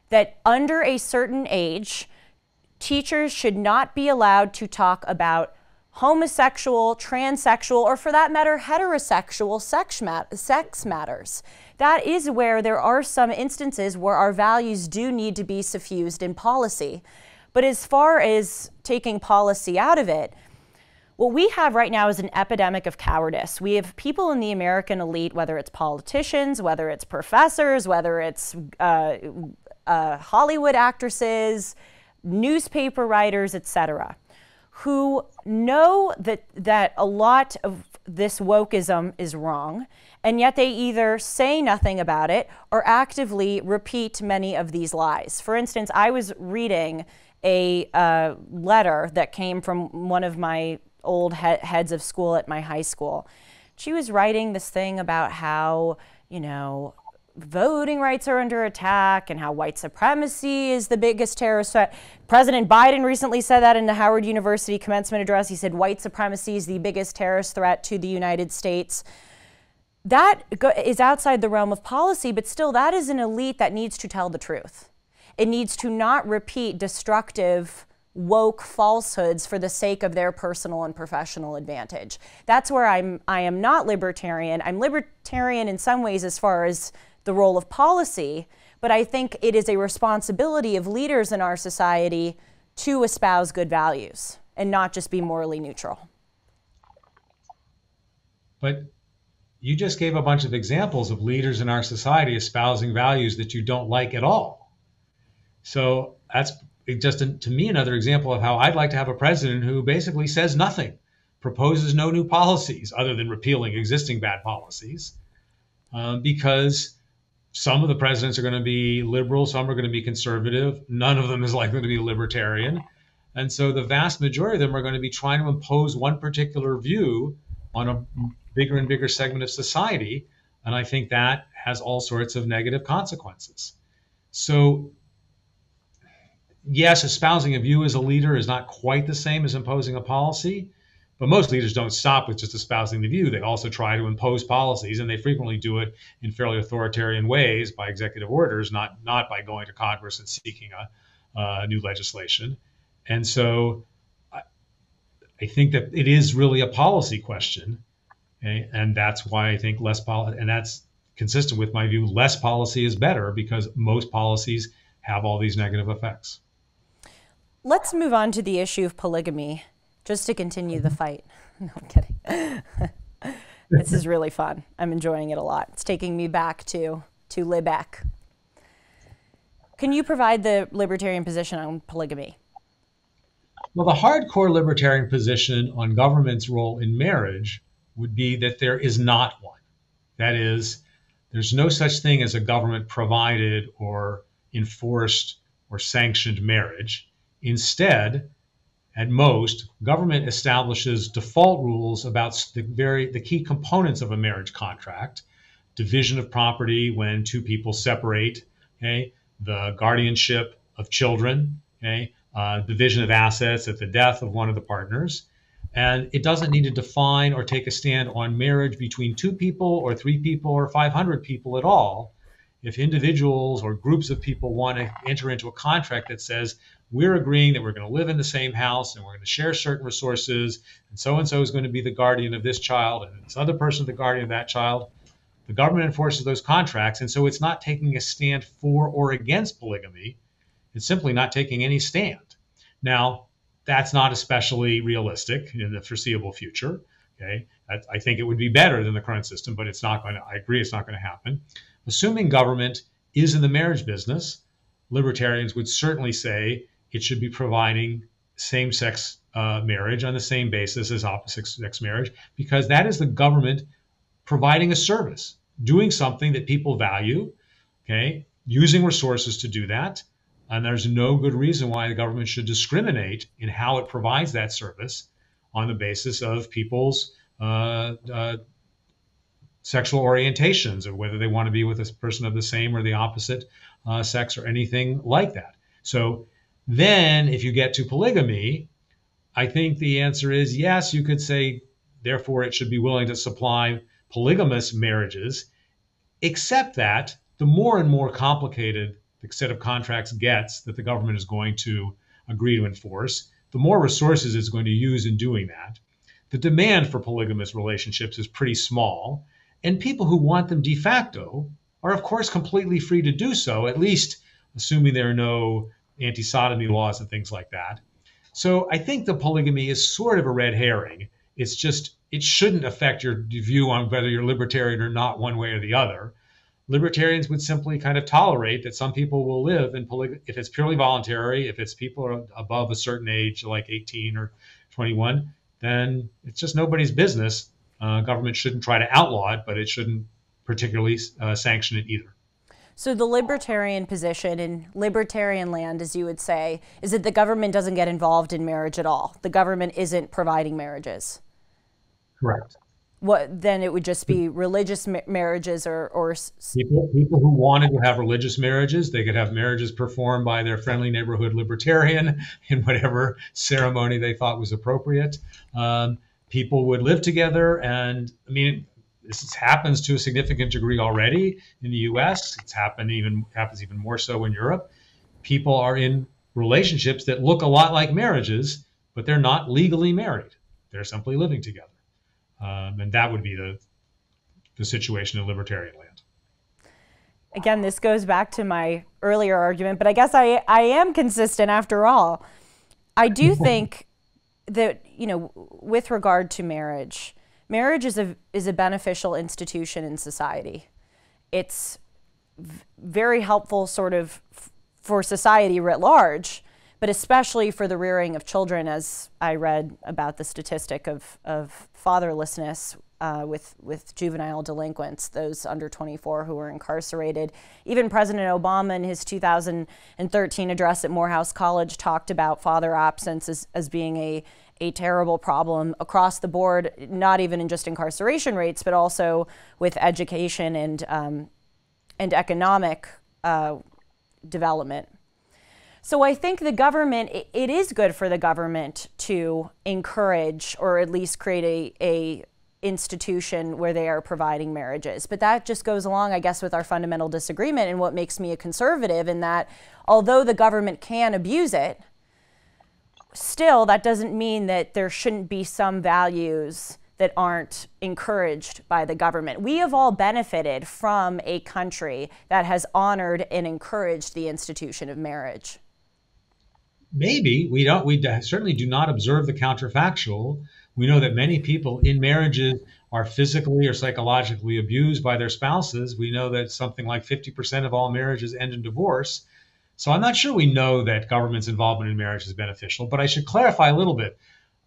that under a certain age, teachers should not be allowed to talk about homosexual, transsexual, or for that matter, heterosexual sex matters. That is where there are some instances where our values do need to be suffused in policy. But as far as taking policy out of it, what we have right now is an epidemic of cowardice. We have people in the American elite, whether it's politicians, whether it's professors, whether it's Hollywood actresses, newspaper writers, etc., who know that a lot of this wokeism is wrong, and yet they either say nothing about it or actively repeat many of these lies. For instance, I was reading a letter that came from one of my old heads of school at my high school. She was writing this thing about how, you know, voting rights are under attack and how white supremacy is the biggest terrorist threat. President Biden recently said that in the Howard University commencement address. He said white supremacy is the biggest terrorist threat to the United States. That is outside the realm of policy, but still that is an elite that needs to tell the truth. It needs to not repeat destructive, woke falsehoods for the sake of their personal and professional advantage. That's where I am not libertarian. I'm libertarian in some ways as far as the role of policy, but I think it is a responsibility of leaders in our society to espouse good values and not just be morally neutral. But you just gave a bunch of examples of leaders in our society espousing values that you don't like at all. So that's just, to me, another example of how I'd like to have a president who basically says nothing, proposes no new policies other than repealing existing bad policies, because some of the presidents are going to be liberal, some are going to be conservative, none of them is likely to be libertarian. And so the vast majority of them are going to be trying to impose one particular view on a bigger and bigger segment of society. And I think that has all sorts of negative consequences. So, yes, espousing a view as a leader is not quite the same as imposing a policy, but most leaders don't stop with just espousing the view. They also try to impose policies, and they frequently do it in fairly authoritarian ways by executive orders, not by going to Congress and seeking new legislation. And so I think that it is really a policy question, okay? And that's why I think less policy, and that's consistent with my view, less policy is better because most policies have all these negative effects. Let's move on to the issue of polygamy, just to continue the fight. No, I'm kidding. This is really fun. I'm enjoying it a lot. It's taking me back to Libeck. Can you provide the libertarian position on polygamy? Well, the hardcore libertarian position on government's role in marriage would be that there is not one. That is, there's no such thing as a government provided or enforced or sanctioned marriage. Instead, at most, government establishes default rules about the key components of a marriage contract: division of property when two people separate, okay, the guardianship of children, okay, division of assets at the death of one of the partners. And it doesn't need to define or take a stand on marriage between two people or three people or 500 people at all. If individuals or groups of people want to enter into a contract that says, we're agreeing that we're going to live in the same house and we're going to share certain resources, and so is going to be the guardian of this child, and this other person the guardian of that child, the government enforces those contracts. And so it's not taking a stand for or against polygamy. It's simply not taking any stand. Now, that's not especially realistic in the foreseeable future. Okay, I think it would be better than the current system, but it's not going to. I agree, it's not going to happen. Assuming government is in the marriage business, libertarians would certainly say it should be providing same-sex marriage on the same basis as opposite-sex marriage, because that is the government providing a service, doing something that people value, okay, using resources to do that. And there's no good reason why the government should discriminate in how it provides that service on the basis of people's sexual orientations, or whether they want to be with a person of the same or the opposite sex or anything like that. So then if you get to polygamy, I think the answer is yes, you could say, therefore, it should be willing to supply polygamous marriages, except that the more and more complicated the set of contracts gets that the government is going to agree to enforce, the more resources it's going to use in doing that. The demand for polygamous relationships is pretty small, and people who want them de facto are, of course, completely free to do so, at least assuming there are no anti-sodomy laws and things like that. So I think the polygamy is sort of a red herring. It's just, it shouldn't affect your view on whether you're libertarian or not one way or the other. Libertarians would simply kind of tolerate that some people will live in polygamy if it's purely voluntary. If it's people are above a certain age, like 18 or 21, then it's just nobody's business. Government shouldn't try to outlaw it, but it shouldn't particularly sanction it either. So the libertarian position in libertarian land, as you would say, is that the government doesn't get involved in marriage at all. The government isn't providing marriages. Correct. What then? It would just be religious marriages, or people who wanted to have religious marriages, they could have marriages performed by their friendly neighborhood libertarian in whatever ceremony they thought was appropriate. People would live together, and I mean, this happens to a significant degree already in the U.S. Happens even more so in Europe. People are in relationships that look a lot like marriages, but they're not legally married. They're simply living together. And that would be the situation in libertarian land. Again, this goes back to my earlier argument, but I guess I am consistent after all. I do think that, you know, with regard to marriage, marriage is a beneficial institution in society. It's very helpful sort of for society writ large, but especially for the rearing of children, as I read about the statistic of fatherlessness with juvenile delinquents, those under 24 who were incarcerated. Even President Obama in his 2013 address at Morehouse College talked about father absence as being a terrible problem across the board, not even in just incarceration rates, but also with education and economic development. So I think the government, it is good for the government to encourage or at least create a institution where they are providing marriages. But that just goes along, I guess, with our fundamental disagreement and what makes me a conservative, in that although the government can abuse it, still that doesn't mean that there shouldn't be some values that aren't encouraged by the government. We have all benefited from a country that has honored and encouraged the institution of marriage. Maybe we don't. We certainly do not observe the counterfactual. We know that many people in marriages are physically or psychologically abused by their spouses. We know that something like 50% of all marriages end in divorce. So I'm not sure we know that government's involvement in marriage is beneficial. But I should clarify a little bit.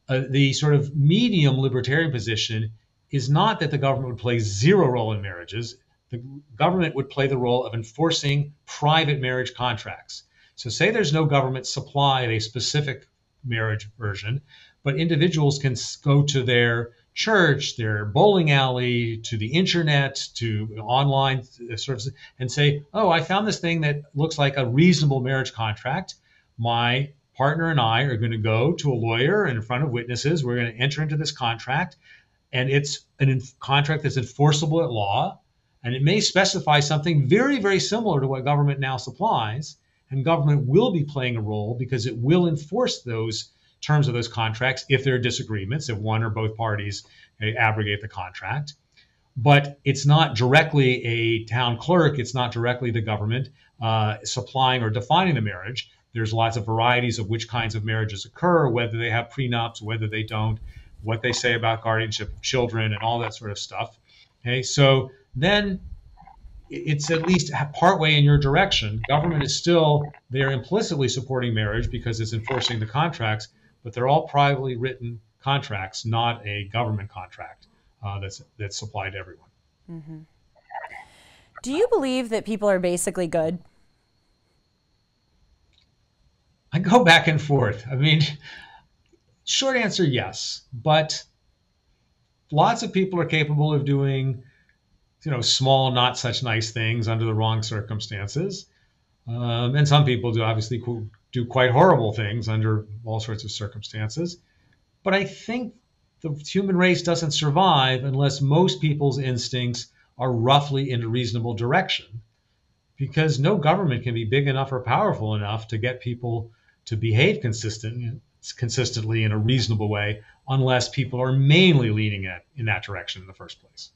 The sort of medium libertarian position is not that the government would play zero role in marriages. The government would play the role of enforcing private marriage contracts. So say there's no government supply of a specific marriage version, but individuals can go to their church, their bowling alley, to the internet, to online services, and say, oh, I found this thing that looks like a reasonable marriage contract. My partner and I are going to go to a lawyer in front of witnesses. We're going to enter into this contract, and it's a contract that's enforceable at law, and it may specify something very, very similar to what government now supplies. And government will be playing a role because it will enforce those terms of those contracts if there are disagreements, if one or both parties abrogate the contract. But it's not directly a town clerk. It's not directly the government supplying or defining the marriage. There's lots of varieties of which kinds of marriages occur, whether they have prenups, whether they don't, what they say about guardianship of children and all that sort of stuff. Okay, so then it's at least partway in your direction. Government is still, they're implicitly supporting marriage because it's enforcing the contracts, but they're all privately written contracts, not a government contract that's supplied to everyone. Mm-hmm. Do you believe that people are basically good? I go back and forth. I mean, short answer, yes, but lots of people are capable of doing small, not such nice things under the wrong circumstances. And some people do obviously do quite horrible things under all sorts of circumstances. But I think the human race doesn't survive unless most people's instincts are roughly in a reasonable direction, because no government can be big enough or powerful enough to get people to behave consistently in a reasonable way unless people are mainly leaning in that direction in the first place.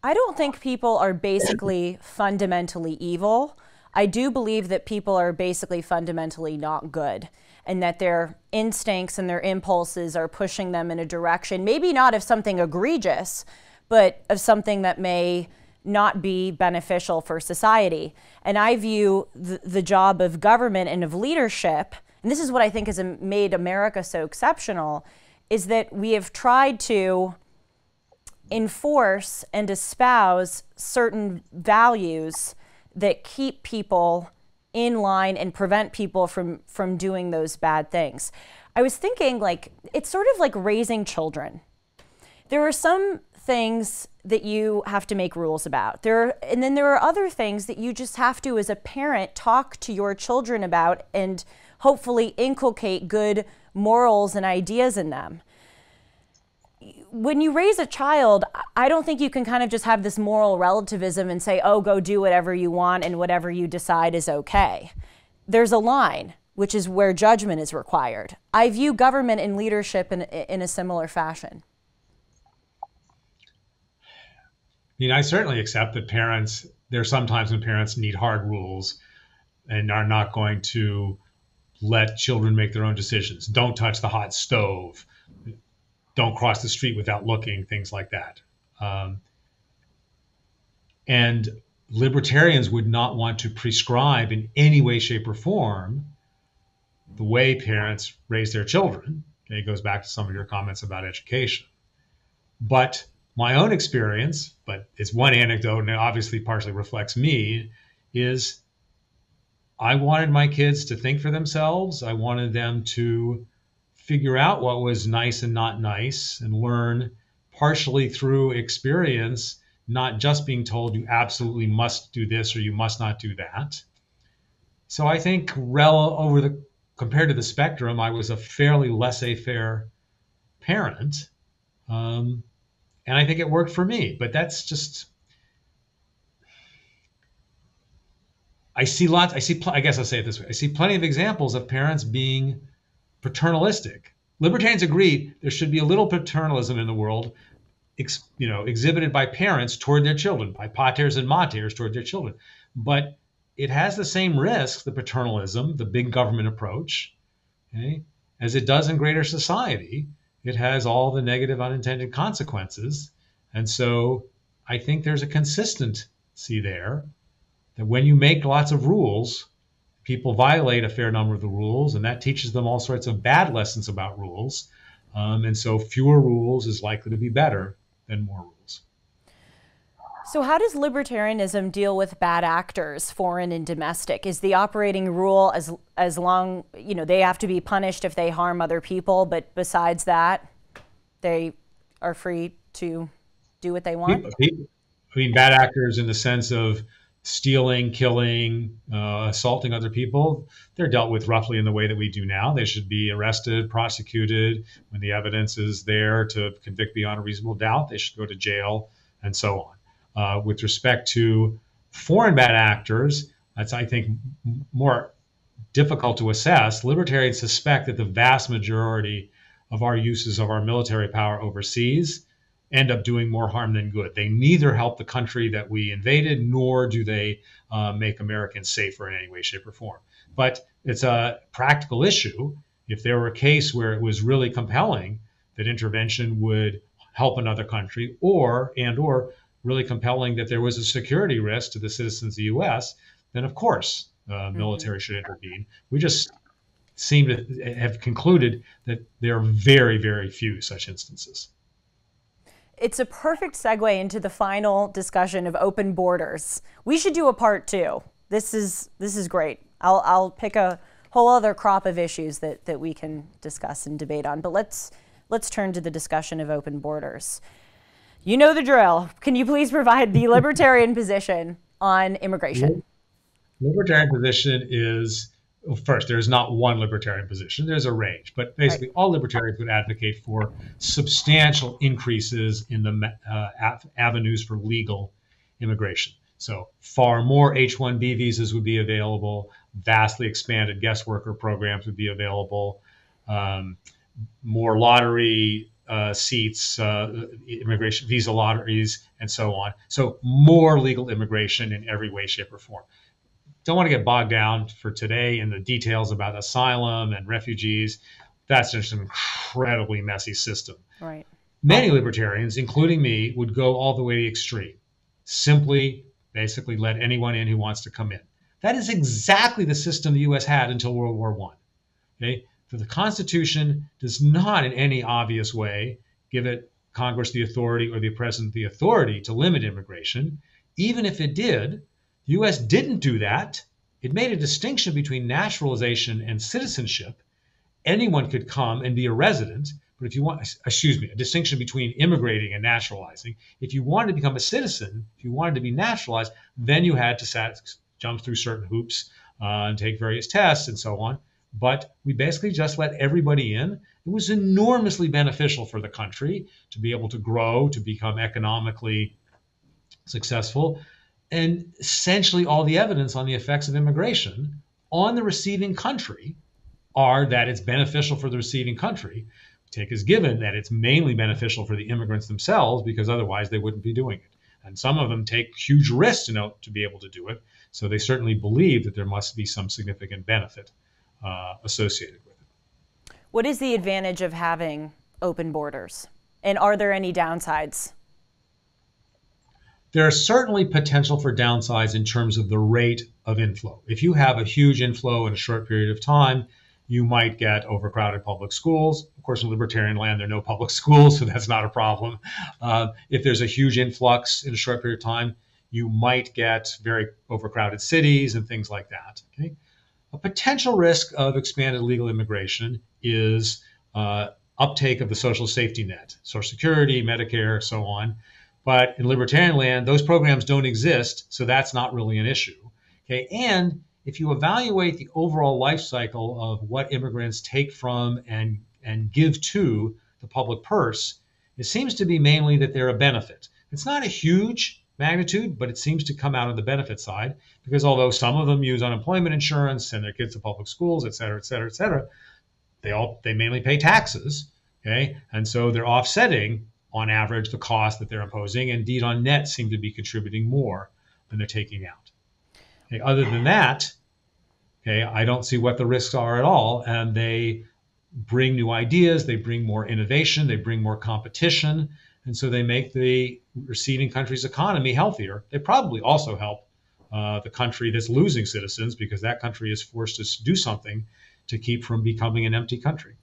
I don't think people are basically fundamentally evil. I do believe that people are basically fundamentally not good, and that their instincts and their impulses are pushing them in a direction, maybe not of something egregious, but of something that may not be beneficial for society. And I view the job of government and of leadership, and this is what I think has made America so exceptional, is that we have tried to enforce and espouse certain values that keep people in line and prevent people from doing those bad things. I was thinking, like, it's sort of like raising children. There are some things that you have to make rules about. And then there are other things that you just have to, as a parent, talk to your children about and hopefully inculcate good morals and ideas in them. When you raise a child, I don't think you can kind of just have this moral relativism and say, oh, go do whatever you want and whatever you decide is okay. There's a line, which is where judgment is required. I view government and leadership in a similar fashion. I certainly accept that there are some times when parents need hard rules and are not going to let children make their own decisions. Don't touch the hot stove. Don't cross the street without looking, things like that. And libertarians would not want to prescribe in any way, shape, or form the way parents raise their children. Okay, it goes back to some of your comments about education. But my own experience, but it's one anecdote and it obviously partially reflects me, is I wanted my kids to think for themselves. I wanted them to figure out what was nice and not nice and learn partially through experience, not just being told you absolutely must do this or you must not do that. So I think compared to the spectrum, I was a fairly laissez-faire parent, um, and I think it worked for me. But that's just I see lots. I guess I'll say it this way: I see plenty of examples of parents being paternalistic. Libertarians agree there should be a little paternalism in the world, exhibited by parents toward their children, by paters and maters toward their children. But it has the same risks, the paternalism, the big government approach, okay, as it does in greater society. It has all the negative unintended consequences. And so I think there's a consistency there that when you make lots of rules, people violate a fair number of the rules, and that teaches them all sorts of bad lessons about rules. And so fewer rules is likely to be better than more rules. So how does libertarianism deal with bad actors, foreign and domestic? Is the operating rule as long, they have to be punished if they harm other people, but besides that, they are free to do what they want? Bad actors in the sense of stealing, killing, assaulting other people, they're dealt with roughly in the way that we do now. They should be arrested, prosecuted. When the evidence is there to convict beyond a reasonable doubt, they should go to jail, and so on. With respect to foreign bad actors, that's, I think, more difficult to assess. Libertarians suspect that the vast majority of our uses of our military power overseas end up doing more harm than good. They neither help the country that we invaded, nor do they make Americans safer in any way, shape, or form. But it's a practical issue. If there were a case where it was really compelling that intervention would help another country, or really compelling that there was a security risk to the citizens of the U.S., then of course military should intervene. We just seem to have concluded that there are very, very few such instances. It's a perfect segue into the final discussion of open borders. We should do a part 2. This is great. I'll pick a whole other crop of issues that we can discuss and debate on. But let's turn to the discussion of open borders. You know the drill. Can you please provide the libertarian position on immigration? Libertarian position is, well, first, there's not one libertarian position. There's a range. But basically, all libertarians would advocate for substantial increases in the avenues for legal immigration. So far more H-1B visas would be available. Vastly expanded guest worker programs would be available. More lottery seats, immigration visa lotteries, and so on. So more legal immigration in every way, shape, or form. Don't want to get bogged down for today in the details about asylum and refugees. That's just an incredibly messy system. Right. Many libertarians, including me, would go all the way to the extreme. Simply, basically let anyone in who wants to come in. That is exactly the system the U.S. had until World War I. Okay? For the Constitution does not in any obvious way give it Congress the authority or the President the authority to limit immigration. Even if it did, the U.S. didn't do that. It made a distinction between naturalization and citizenship. Anyone could come and be a resident, but if you want, a distinction between immigrating and naturalizing. If you wanted to become a citizen, if you wanted to be naturalized, then you had to jump through certain hoops and take various tests and so on. But we basically just let everybody in. It was enormously beneficial for the country to be able to grow, to become economically successful. And essentially all the evidence on the effects of immigration on the receiving country are that it's beneficial for the receiving country. We take as given that it's mainly beneficial for the immigrants themselves, because otherwise they wouldn't be doing it. And some of them take huge risks to be able to do it. So they certainly believe that there must be some significant benefit associated with it. What is the advantage of having open borders? And are there any downsides? There are certainly potential for downsides in terms of the rate of inflow. If you have a huge inflow in a short period of time, you might get overcrowded public schools. Of course, in libertarian land, there are no public schools, so that's not a problem. If there's a huge influx in a short period of time, you might get very overcrowded cities and things like that. Okay? A potential risk of expanded legal immigration is uptake of the social safety net, Social Security, Medicare, so on. But in libertarian land, those programs don't exist, so that's not really an issue. Okay, and if you evaluate the overall life cycle of what immigrants take from and give to the public purse, it seems to be mainly that they're a benefit. It's not a huge magnitude, but it seems to come out of the benefit side because although some of them use unemployment insurance, send their kids to public schools, et cetera, et cetera, et cetera, they mainly pay taxes. Okay, and so they're offsetting on average the cost that they're imposing, and indeed on net seem to be contributing more than they're taking out. Okay, other than that, okay, I don't see what the risks are at all, and they bring new ideas, they bring more innovation, they bring more competition, and so they make the receiving country's economy healthier. They probably also help the country that's losing citizens because that country is forced to do something to keep from becoming an empty country.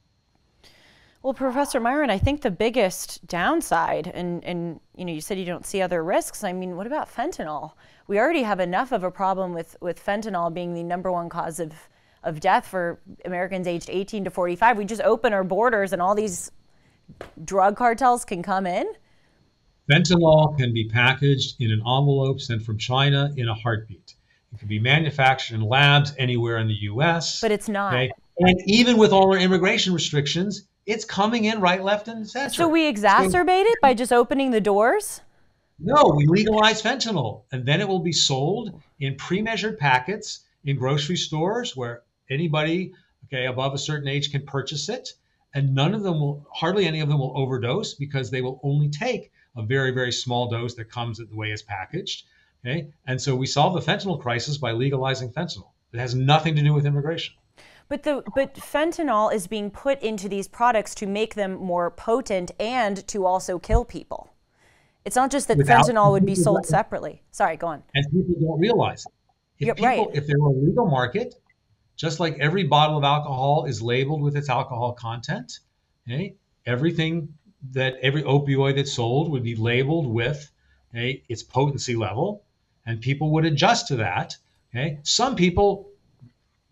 Well, Professor Myron, I think the biggest downside, and you said you don't see other risks. I mean, what about fentanyl? We already have enough of a problem with fentanyl being the #1 cause of death for Americans aged 18 to 45. We just open our borders and all these drug cartels can come in. Fentanyl can be packaged in an envelope sent from China in a heartbeat. It can be manufactured in labs anywhere in the U.S. But it's not. Okay? And even with all our immigration restrictions, it's coming in right, left, and center. So we exacerbate it by just opening the doors? No, we legalize fentanyl, and then it will be sold in pre-measured packets in grocery stores where anybody, okay, above a certain age can purchase it, and hardly any of them will overdose because they will only take a very, very small dose that comes the way it's packaged. Okay, and so we solve the fentanyl crisis by legalizing fentanyl. It has nothing to do with immigration. But fentanyl is being put into these products to make them more potent and to also kill people. It's not just that fentanyl would be sold separately. Sorry, go on. And people don't realize it. If there were a legal market, just like every bottle of alcohol is labeled with its alcohol content, okay, every opioid that's sold would be labeled with its potency level, and people would adjust to that. Okay, some people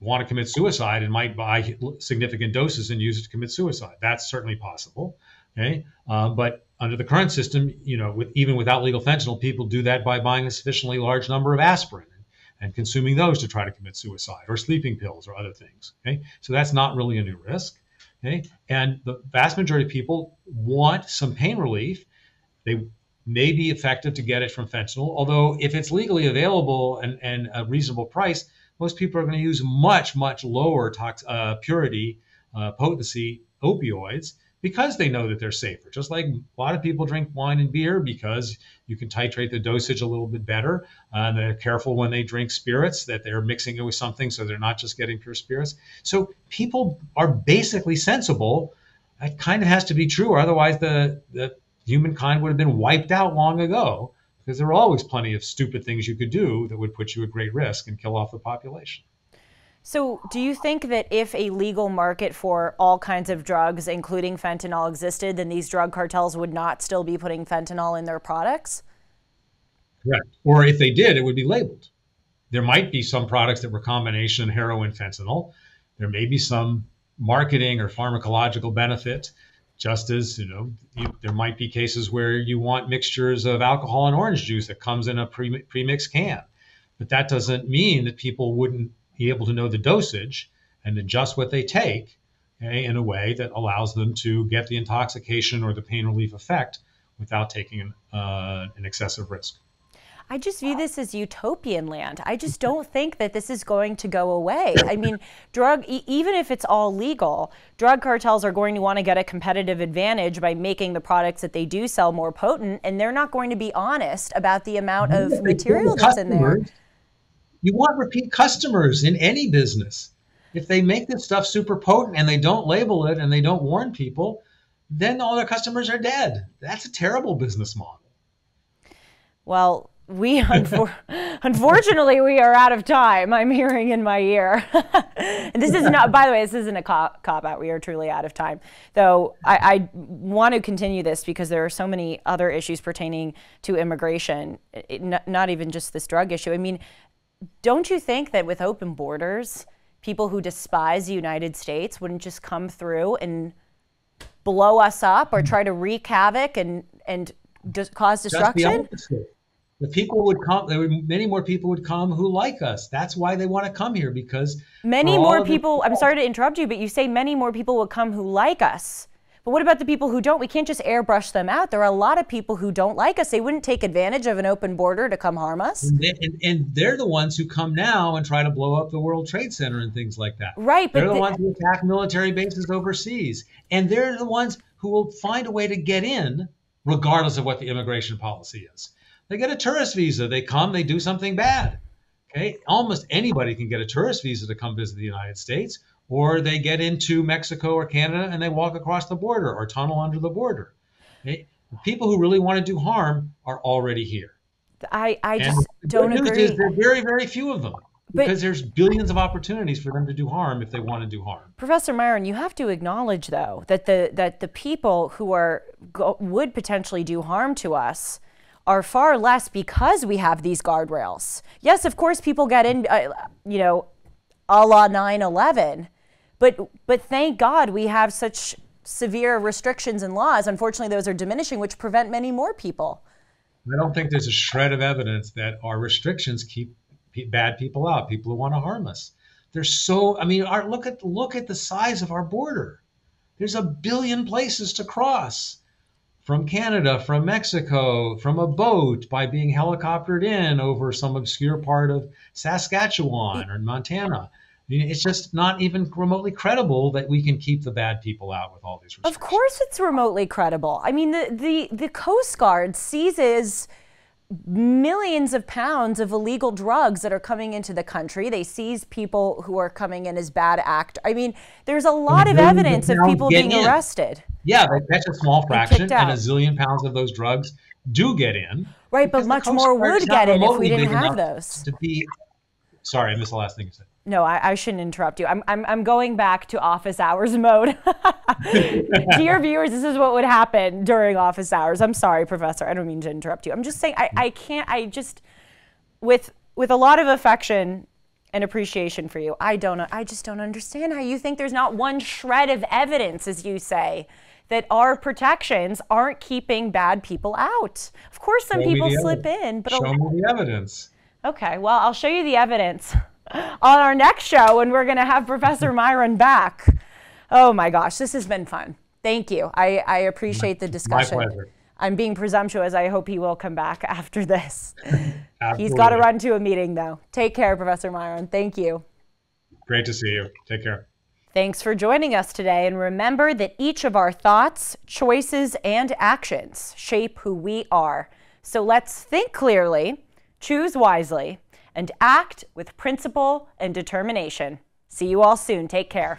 want to commit suicide and might buy significant doses and use it to commit suicide. That's certainly possible. Okay, but under the current system, even without legal fentanyl, people do that by buying a sufficiently large number of aspirin and consuming those to try to commit suicide, or sleeping pills or other things. Okay, so that's not really a new risk. Okay, and the vast majority of people want some pain relief. They may be effective to get it from fentanyl, although if it's legally available and a reasonable price, most people are going to use much, much lower purity, potency opioids because they know that they're safer. Just like a lot of people drink wine and beer because you can titrate the dosage a little bit better. They're careful when they drink spirits that they're mixing it with something so they're not just getting pure spirits. So people are basically sensible. That kind of has to be true, or otherwise the humankind would have been wiped out long ago, because there are always plenty of stupid things you could do that would put you at great risk and kill off the population. So do you think that if a legal market for all kinds of drugs, including fentanyl, existed, then these drug cartels would not still be putting fentanyl in their products? Correct. Or if they did, it would be labeled. There might be some products that were combination heroin, fentanyl. There may be some marketing or pharmacological benefit, just as there might be cases where you want mixtures of alcohol and orange juice that comes in a pre-mixed can. But that doesn't mean that people wouldn't be able to know the dosage and adjust what they take, okay, in a way that allows them to get the intoxication or the pain relief effect without taking an excessive risk. I just view this as utopian land. I just don't think that this is going to go away. I mean, even if it's all legal, drug cartels are going to want to get a competitive advantage by making the products that they do sell more potent, and they're not going to be honest about the amount of material that's in there. You want repeat customers in any business. If they make this stuff super potent and they don't label it and they don't warn people, then all their customers are dead. That's a terrible business model. Well, unfortunately, we are out of time. I'm hearing in my ear. And this is not, by the way, this isn't a cop-out. We are truly out of time. Though I want to continue this because there are so many other issues pertaining to immigration, not even just this drug issue. I mean, don't you think that with open borders, people who despise the United States wouldn't just come through and blow us up or try to wreak havoc and cause destruction? Just the opposite. The people would come. Many more people would come who like us. That's why they want to come here, because many more people. I'm sorry to interrupt you, but you say many more people would come who like us. But what about the people who don't? We can't just airbrush them out. There are a lot of people who don't like us. They wouldn't take advantage of an open border to come harm us. And they're the ones who come now and try to blow up the World Trade Center and things like that. Right. They're the ones who attack military bases overseas. And they're the ones who will find a way to get in, regardless of what the immigration policy is. They get a tourist visa. They come, they do something bad. Okay. Almost anybody can get a tourist visa to come visit the United States. Or they get into Mexico or Canada and they walk across the border or tunnel under the border. Okay? The people who really want to do harm are already here. I just don't agree. There are very, very few of them, because there's billions of opportunities for them to do harm if they want to do harm. Professor Myron, you have to acknowledge, though, that the people who would potentially do harm to us are far less because we have these guardrails. Yes, of course, people get in, a la 9/11. But thank God we have such severe restrictions and laws. Unfortunately, those are diminishing, which prevent many more people. I don't think there's a shred of evidence that our restrictions keep bad people out, people who want to harm us. There's so, look at the size of our border. There's 1 billion places to cross from Canada, from Mexico, from a boat, by being helicoptered in over some obscure part of Saskatchewan or Montana. It's just not even remotely credible that we can keep the bad people out with all these restrictions. Of course it's remotely credible. I mean, the Coast Guard seizes millions of pounds of illegal drugs that are coming into the country. They seize people who are coming in as bad actors. I mean, there's a lot of evidence of people being arrested. Yeah, they catch a small fraction, and 1 zillion pounds of those drugs do get in. Right, but much more would get in if we didn't have those. Sorry, I missed the last thing you said. No, I shouldn't interrupt you. I'm going back to office hours mode. Dear viewers, this is what would happen during office hours. I'm sorry, Professor. I don't mean to interrupt you. I'm just saying with a lot of affection and appreciation for you, I just don't understand how you think there's not one shred of evidence, as you say, that our protections aren't keeping bad people out. Of course, some people slip in, but show me the evidence. Okay, well, I'll show you the evidence on our next show when we're going to have Professor Myron back. Oh my gosh, this has been fun. Thank you. I appreciate the discussion. My pleasure. I'm being presumptuous. I hope he will come back after this. Absolutely. He's got to run to a meeting, though. Take care, Professor Myron. Thank you. Great to see you. Take care. Thanks for joining us today. And remember that each of our thoughts, choices, and actions shape who we are. So let's think clearly, choose wisely, and act with principle and determination. See you all soon. Take care.